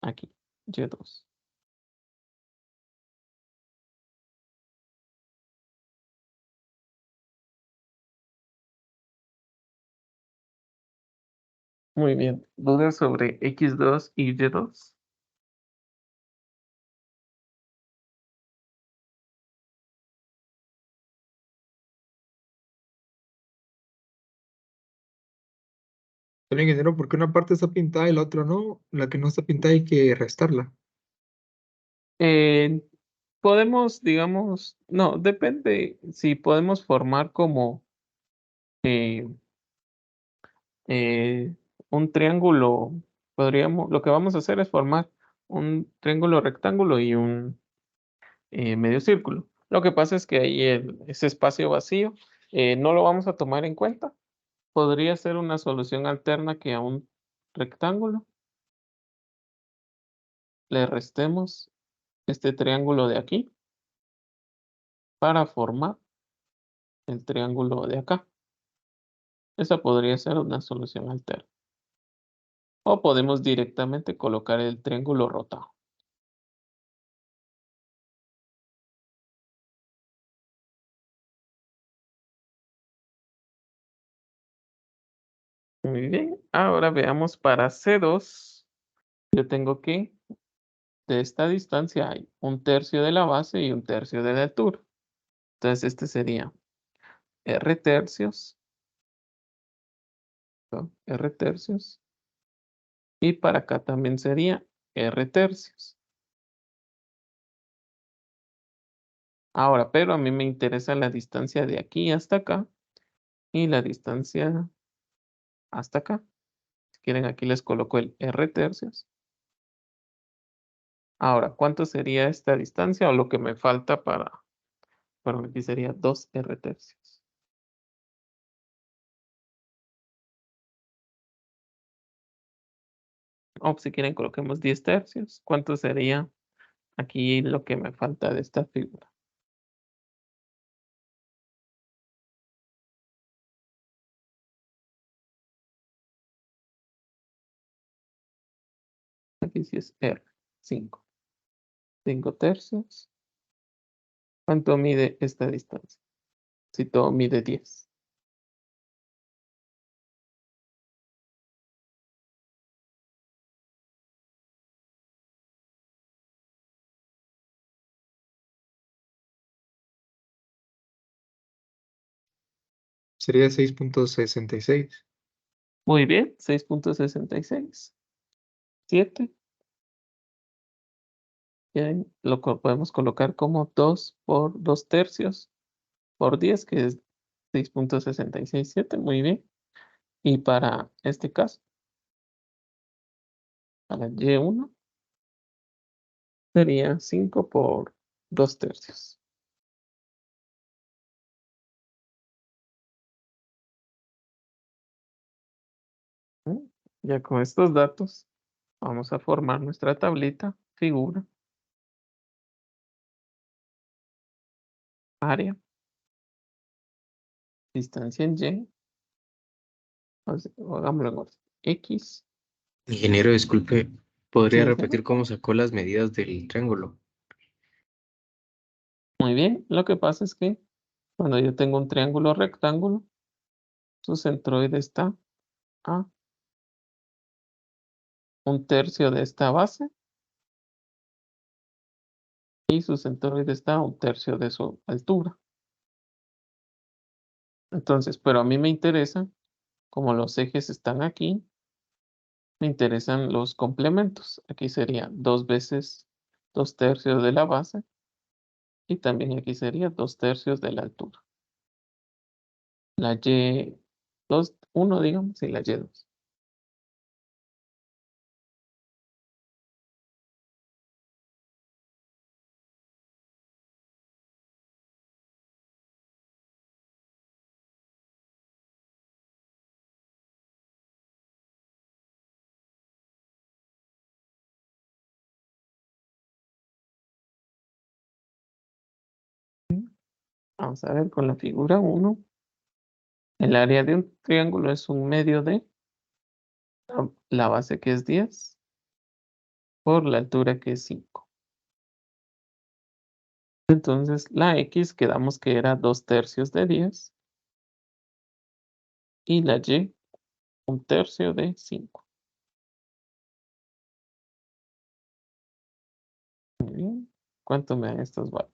aquí, Y2. Muy bien. ¿Dudas sobre X2 y Y2? Señor ingeniero, ¿por qué una parte está pintada y la otra no? La que no está pintada hay que restarla. Podemos, digamos, no, depende si podemos formar como eh, eh, un triángulo. Lo que vamos a hacer es formar un triángulo rectángulo y un medio círculo. Lo que pasa es que ahí ese espacio vacío no lo vamos a tomar en cuenta. Podría ser una solución alterna que a un rectángulo le restemos este triángulo de aquí para formar el triángulo de acá. Esa podría ser una solución alterna. O podemos directamente colocar el triángulo rotado. Muy bien, ahora veamos para C2. Yo tengo que, de esta distancia hay un tercio de la base y un tercio de la altura. Entonces este sería R tercios, ¿no? R tercios. Y para acá también sería R tercios. Ahora, pero a mí me interesa la distancia de aquí hasta acá y la distancia hasta acá. Si quieren, aquí les coloco el R tercios. Ahora, ¿cuánto sería esta distancia o lo que me falta para aquí sería 2 R tercios? O si quieren, coloquemos 10 tercios. ¿Cuánto sería aquí lo que me falta de esta figura? Aquí sí es R, 5. 5 tercios. ¿Cuánto mide esta distancia? Si todo mide 10. Sería 6.66. Muy bien, 6.66. 7. Y ahí podemos colocar como 2 por 2 tercios por 10, que es 6.667. Muy bien. Y para este caso, para Y1, sería 5 por 2 tercios. ¿Mm? Ya con estos datos, vamos a formar nuestra tablita, figura, área, distancia en Y, o hagámoslo en orden, X, Ingeniero, disculpe, ¿podría sí, dígame. repetir cómo sacó las medidas del triángulo? Muy bien, lo que pasa es que cuando yo tengo un triángulo rectángulo, su centroide está a un tercio de esta base y su centroide está a un tercio de su altura. Entonces, pero a mí me interesa, como los ejes están aquí, me interesan los complementos. Aquí sería 2 veces 2 tercios de la base y también aquí sería 2 tercios de la altura. La Y2, 1, digamos, y la Y2. Vamos a ver con la figura 1. El área de un triángulo es un medio de la base, que es 10 por la altura, que es 5. Entonces la X quedamos que era 2 tercios de 10 y la Y un tercio de 5. Muy bien. ¿Cuánto me dan estos valores?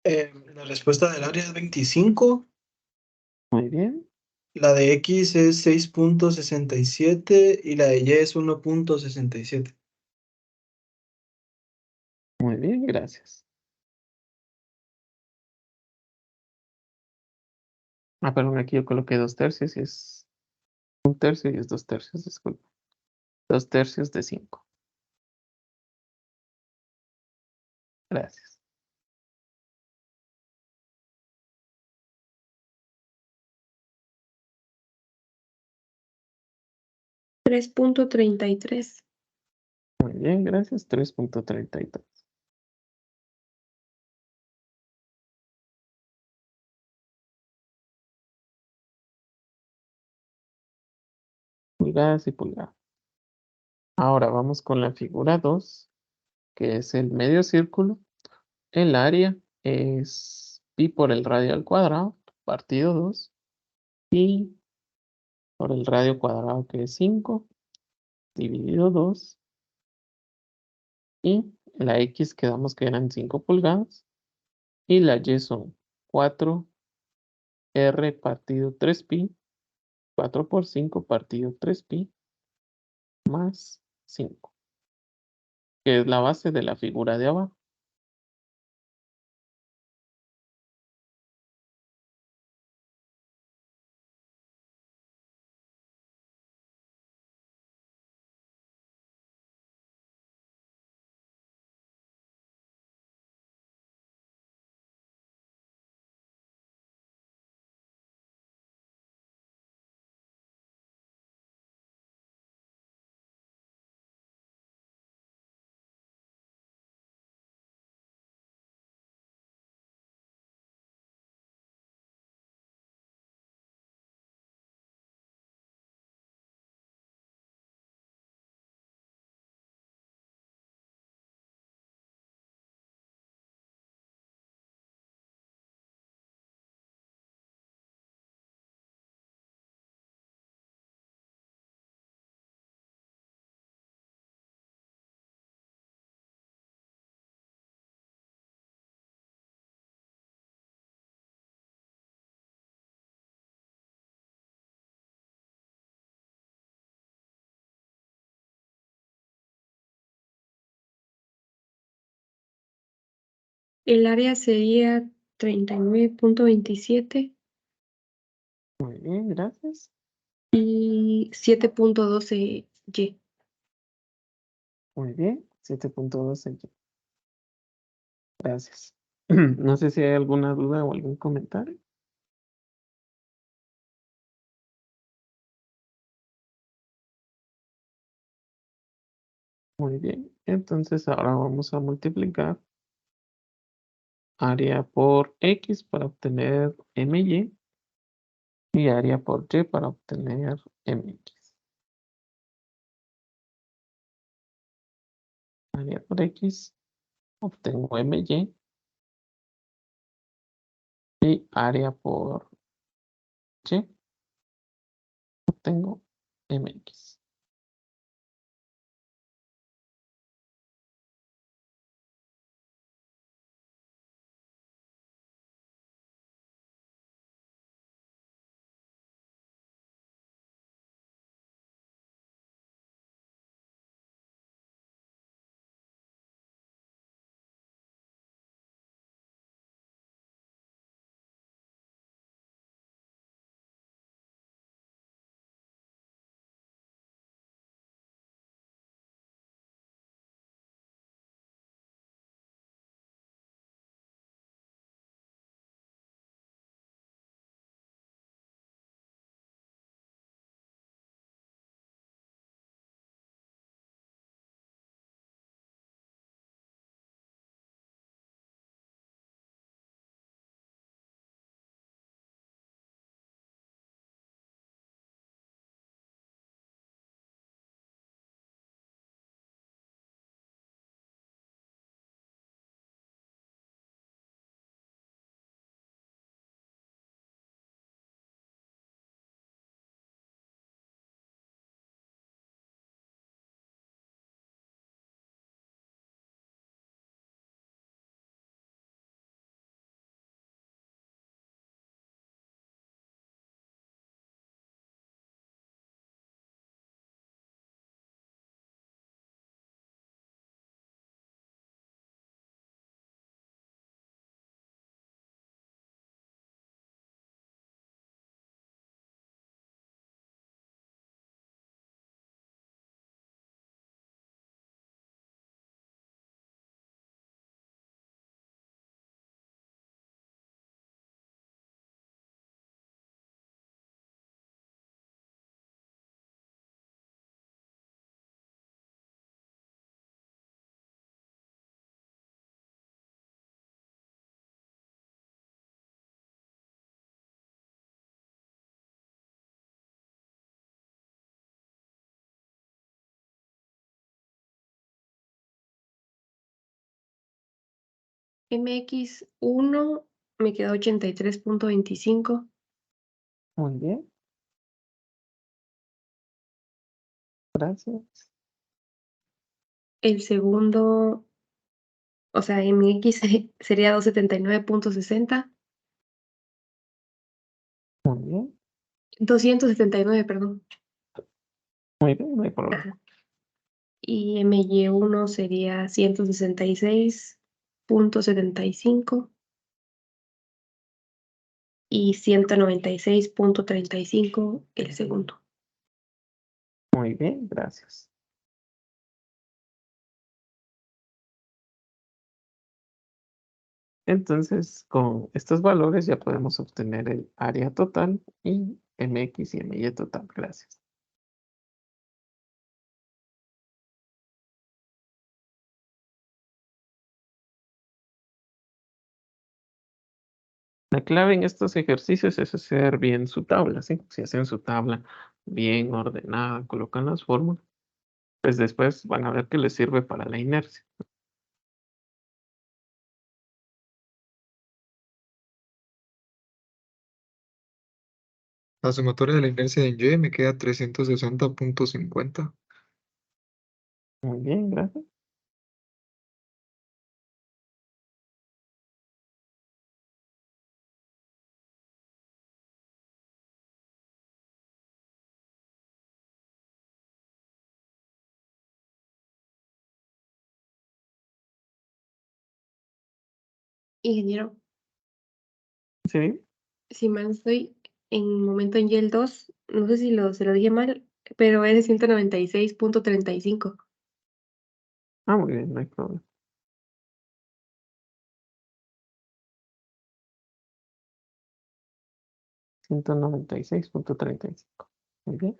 La respuesta del área es 25, Muy bien, la de X es 6.67 y la de Y es 1.67. muy bien, gracias. Perdón, aquí yo coloqué 2/3 y es 1/3 y es 2/3, disculpa. 2/3 de 5. Gracias. $3.33. Muy bien, gracias. 3.33. Pulgadas y pulgadas. Ahora vamos con la figura 2, que es el medio círculo. El área es pi por el radio al cuadrado, partido 2, pi por el radio cuadrado, que es 5, dividido 2, y la X quedamos que eran 5 pulgadas, y la Y son 4R partido 3pi, 4 por 5 partido 3pi, más 5, que es la base de la figura de abajo. El área sería 39.27 Muy bien, gracias. y 7.12 Y. Muy bien, 7.12 Y. Gracias. No sé si hay alguna duda o algún comentario. Muy bien, entonces ahora vamos a multiplicar área por X para obtener MY y área por Y para obtener MX. Área por X, obtengo MY, y área por Y, obtengo MX. MX1 me quedó 83.25. Muy bien. Gracias. El segundo, o sea, MX sería 279.60. Muy bien. 279, perdón. Muy bien, no hay problema. Ajá. Y MY1 sería 166.75 y 196.35 el segundo. Muy bien, gracias. Entonces, con estos valores ya podemos obtener el área total y MX y MY total. Gracias. La clave en estos ejercicios es hacer bien su tabla, ¿sí? Si hacen su tabla bien ordenada, colocan las fórmulas, pues después van a ver que les sirve para la inercia. La sumatoria de la inercia en Y me queda 360.50. Muy bien, gracias. Ingeniero, Sí, si mal no estoy, en momento en Y el 2, no sé si se lo dije mal, pero es 196.35. muy bien, no hay problema. 196.35. Muy bien.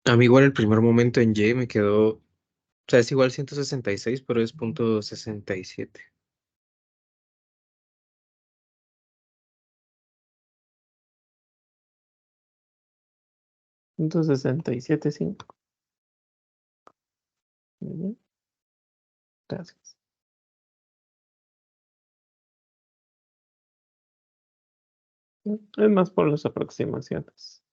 A mí igual el primer momento en Y me quedó, o sea, es igual 166, pero es .67. 167.5. Muy bien, gracias. Es más por las aproximaciones.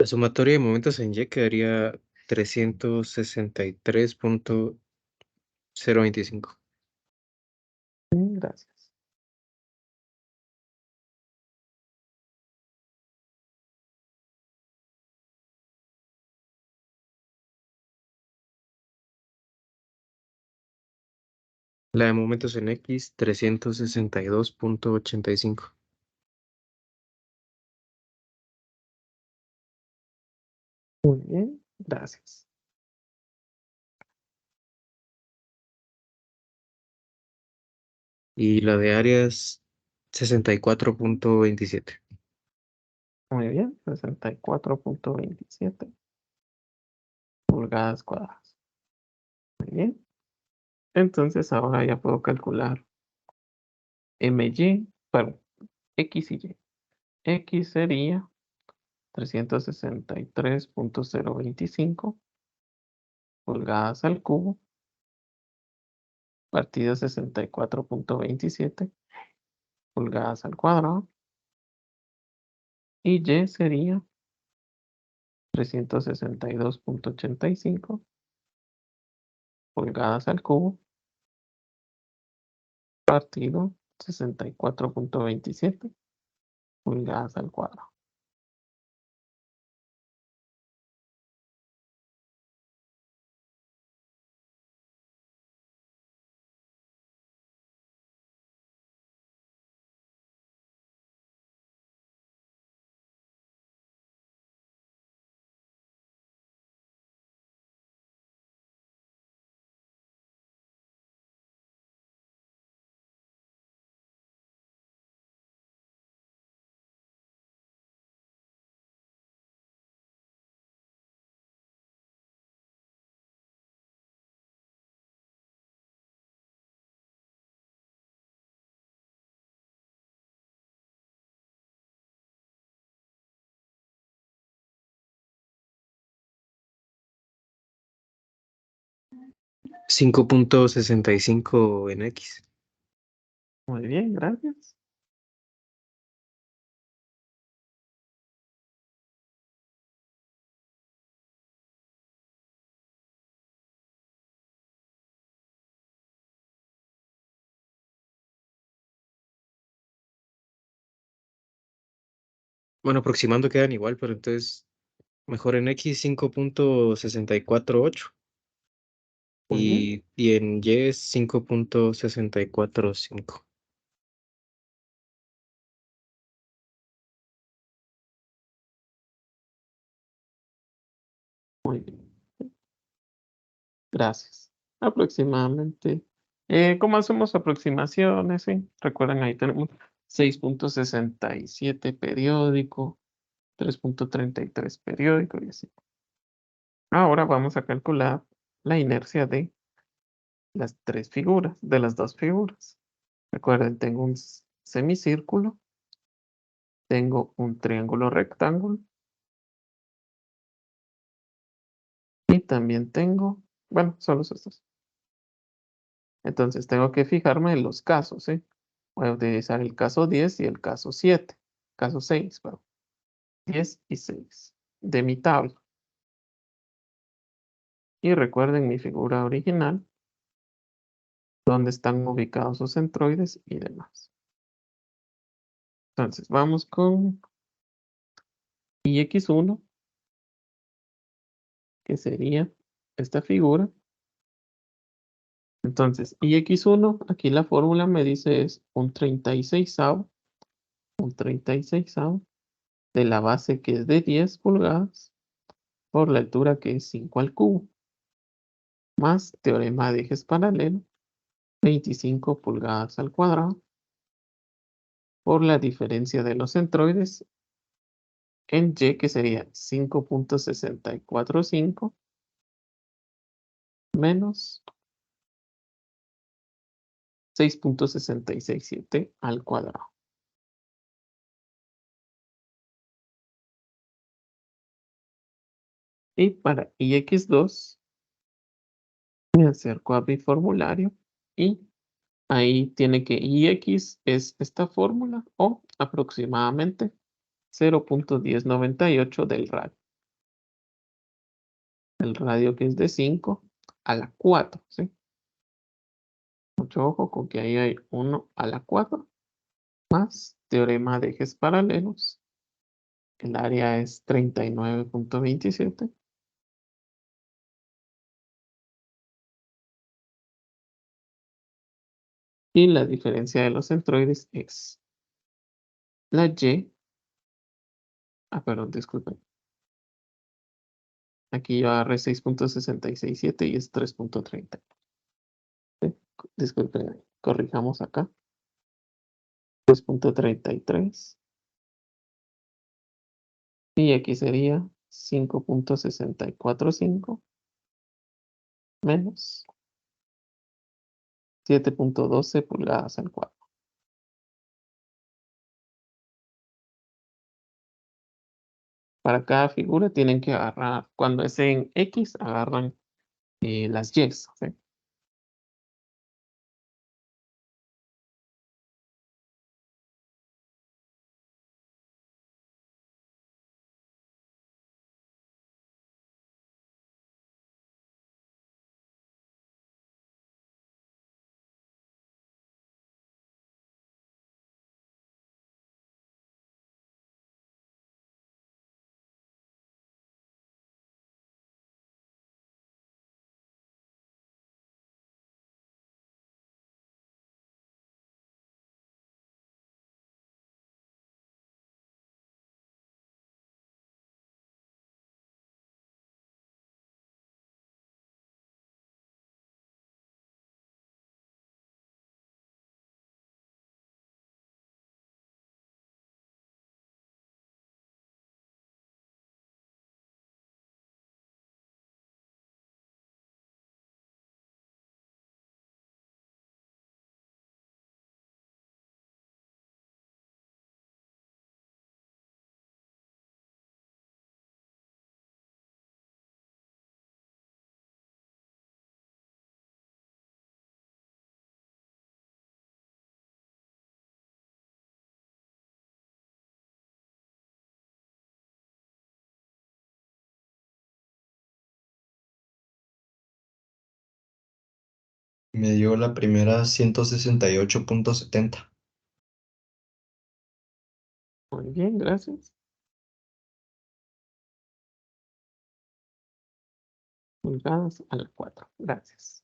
La sumatoria de momentos en Y quedaría 363.025. Bien, gracias. La de momentos en X, 362.85. Muy bien, gracias. Y la de áreas, 64.27. Muy bien, 64.27 pulgadas cuadradas. Muy bien. Entonces ahora ya puedo calcular MY, bueno, X y Y. X sería 363.025 pulgadas al cubo, partido 64.27 pulgadas al cuadrado. Y Y sería 362.85 pulgadas al cubo, partido 64.27 pulgadas al cuadrado. 5.65 en X. Muy bien, gracias. Bueno, aproximando quedan igual, pero entonces mejor en X 5.648 Muy bien. y en Y es 5.645. Muy bien. Gracias. Aproximadamente. ¿Cómo hacemos aproximaciones? Sí. Recuerden, ahí tenemos 6.67 periódico, 3.33 periódico y así. Ahora vamos a calcular la inercia de las tres figuras, de las dos figuras. Recuerden, tengo un semicírculo, tengo un triángulo rectángulo y también tengo, bueno, solo estos. Entonces tengo que fijarme en los casos, ¿sí? Voy a utilizar el caso 10 y el caso 7. Caso 6, perdón. 10 y 6 de mi tabla. Y recuerden mi figura original, donde están ubicados los centroides y demás. Entonces vamos con IX1, que sería esta figura. Entonces, IX1, aquí la fórmula me dice es un 36avo de la base que es de 10 pulgadas por la altura que es 5 al cubo, más teorema de ejes paralelos, 25 pulgadas al cuadrado, por la diferencia de los centroides en Y, que sería 5.645 menos 6.667 al cuadrado. Y para IX2, me acerco a mi formulario y ahí tiene que IX es esta fórmula o aproximadamente 0.1098 del radio. El radio que es de 5 a la 4, ¿sí? Mucho ojo con que ahí hay 1 a la 4 más teorema de ejes paralelos. El área es 39.27. Y la diferencia de los centroides es la Y. Perdón, disculpen. Aquí yo agarré 6.667 y es 3.30. ¿Sí? Disculpen, corrijamos acá. 3.33. Y aquí sería 5.645 menos 7.12 pulgadas al cuadrado. Para cada figura tienen que agarrar, cuando es en X, agarran las Y, ¿sí? Me dio la primera 168.70. Muy bien, gracias. Pulgadas a la 4. Gracias.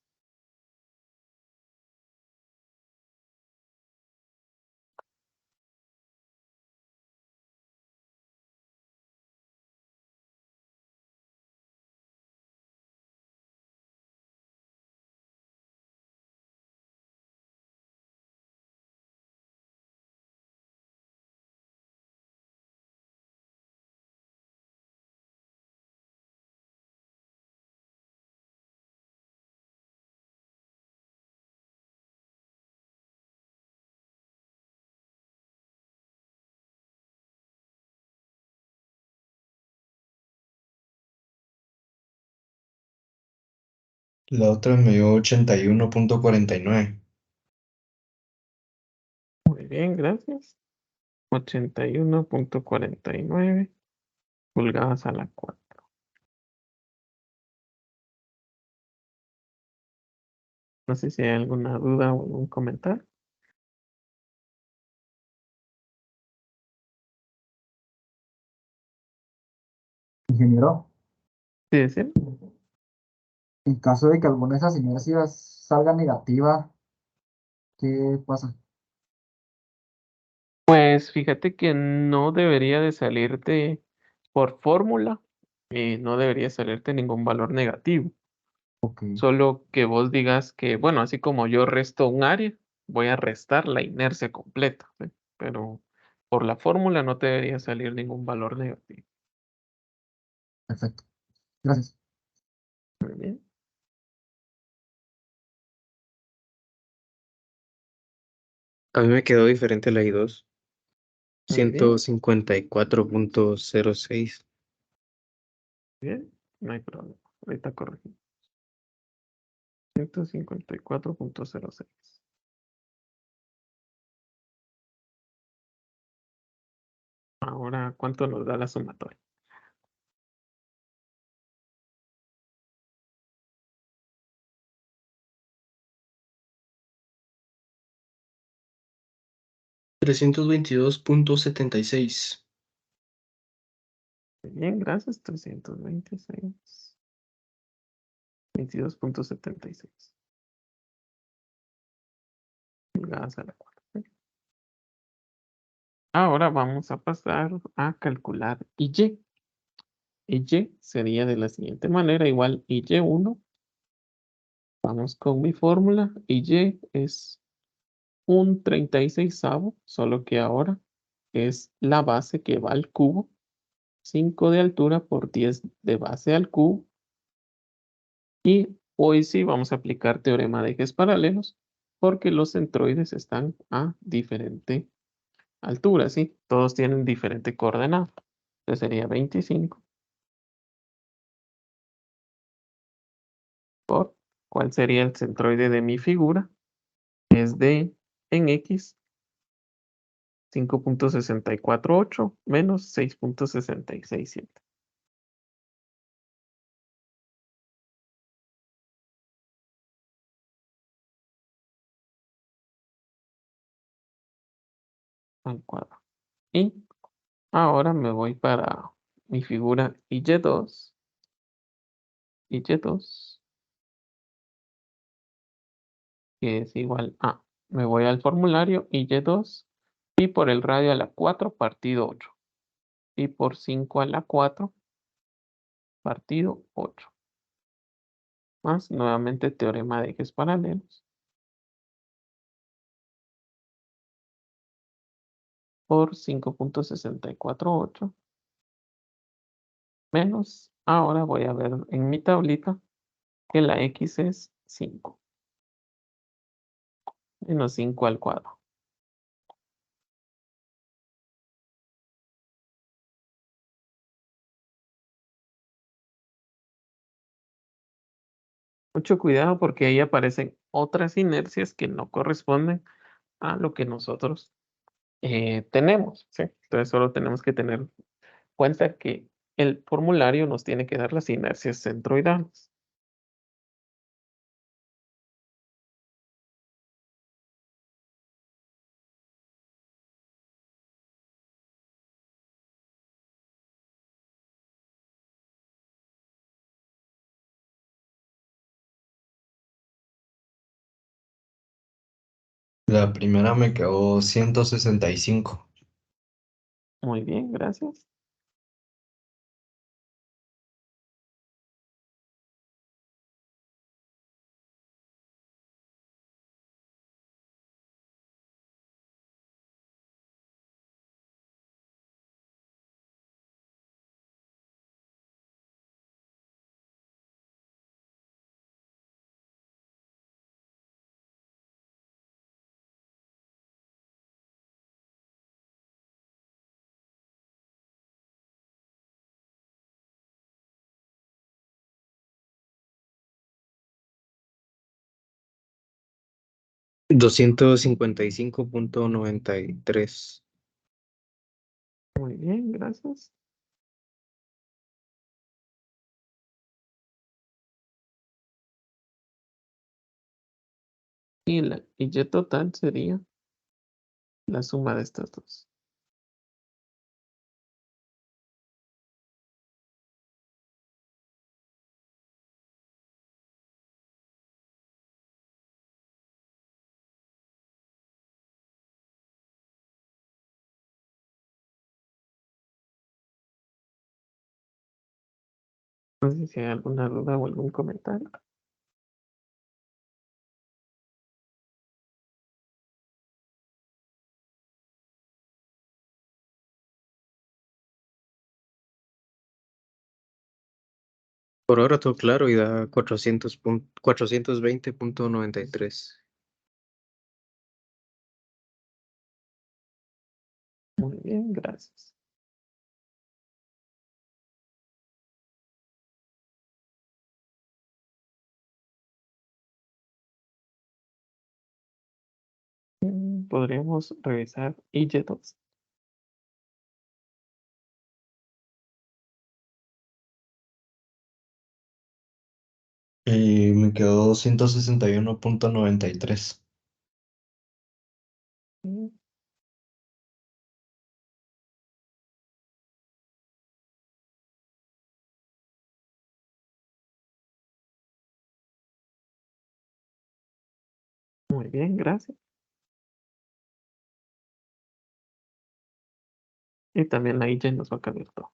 La otra me dio 81.49. Muy bien, gracias. 81.49 pulgadas a la 4. No sé si hay alguna duda o algún comentario. Ingeniero, Sí, decir. en caso de que alguna de esas inercias salga negativa, ¿qué pasa? Pues fíjate que no debería de salirte por fórmula, no debería salirte ningún valor negativo. Ok, Solo que vos digas que, bueno, así como yo resto un área, voy a restar la inercia completa, ¿sí? Pero por la fórmula no te debería salir ningún valor negativo. perfecto. Gracias. Muy bien. A mí me quedó diferente la I2. Muy bien. 154.06. Bien, no hay problema. Ahorita corregimos. 154.06. Ahora, ¿cuánto nos da la sumatoria? $322.76. Muy bien, gracias. 326. 22.76. Pulgadas a la 4. Ahora vamos a pasar a calcular Y. Y sería de la siguiente manera, igual Y1. Vamos con mi fórmula. Y es un 36avo, solo que ahora es la base que va al cubo. 5 de altura por 10 de base al cubo. Y hoy sí vamos a aplicar teorema de ejes paralelos porque los centroides están a diferente altura, ¿sí? Todos tienen diferente coordenada. Entonces sería 25 por ¿cuál sería el centroide de mi figura? Es de en X 5.648 menos 6.667. Al cuadrado. Y ahora me voy para mi figura Y2. Y2 que es igual a, me voy al formulario Y2 y por el radio a la 4 partido 8 y por 5 a la 4 partido 8 más nuevamente teorema de ejes paralelos por 5.648 menos, ahora voy a ver en mi tablita que la X es 5 menos 5 al cuadrado. Mucho cuidado porque ahí aparecen otras inercias que no corresponden a lo que nosotros tenemos, ¿sí? Entonces solo tenemos que tener cuenta que el formulario nos tiene que dar las inercias centroidales. La primera me quedó 165. Muy bien, gracias. $255.93. Muy bien, gracias. Y y Y total sería la suma de estas dos. No sé si hay alguna duda o algún comentario. Por ahora todo claro y da 420.93. Muy bien, gracias. Podríamos revisar Y2. Y me quedó 161.93. Mm, Muy bien, gracias. Y también la Y nos va a caber todo.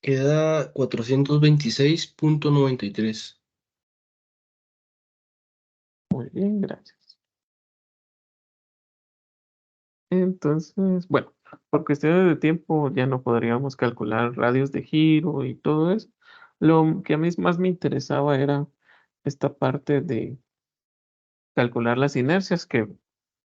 Queda 426.93. Muy bien, gracias. Entonces, bueno, por cuestiones de tiempo ya no podríamos calcular radios de giro y todo eso. Lo que a mí más me interesaba era esta parte de calcular las inercias, que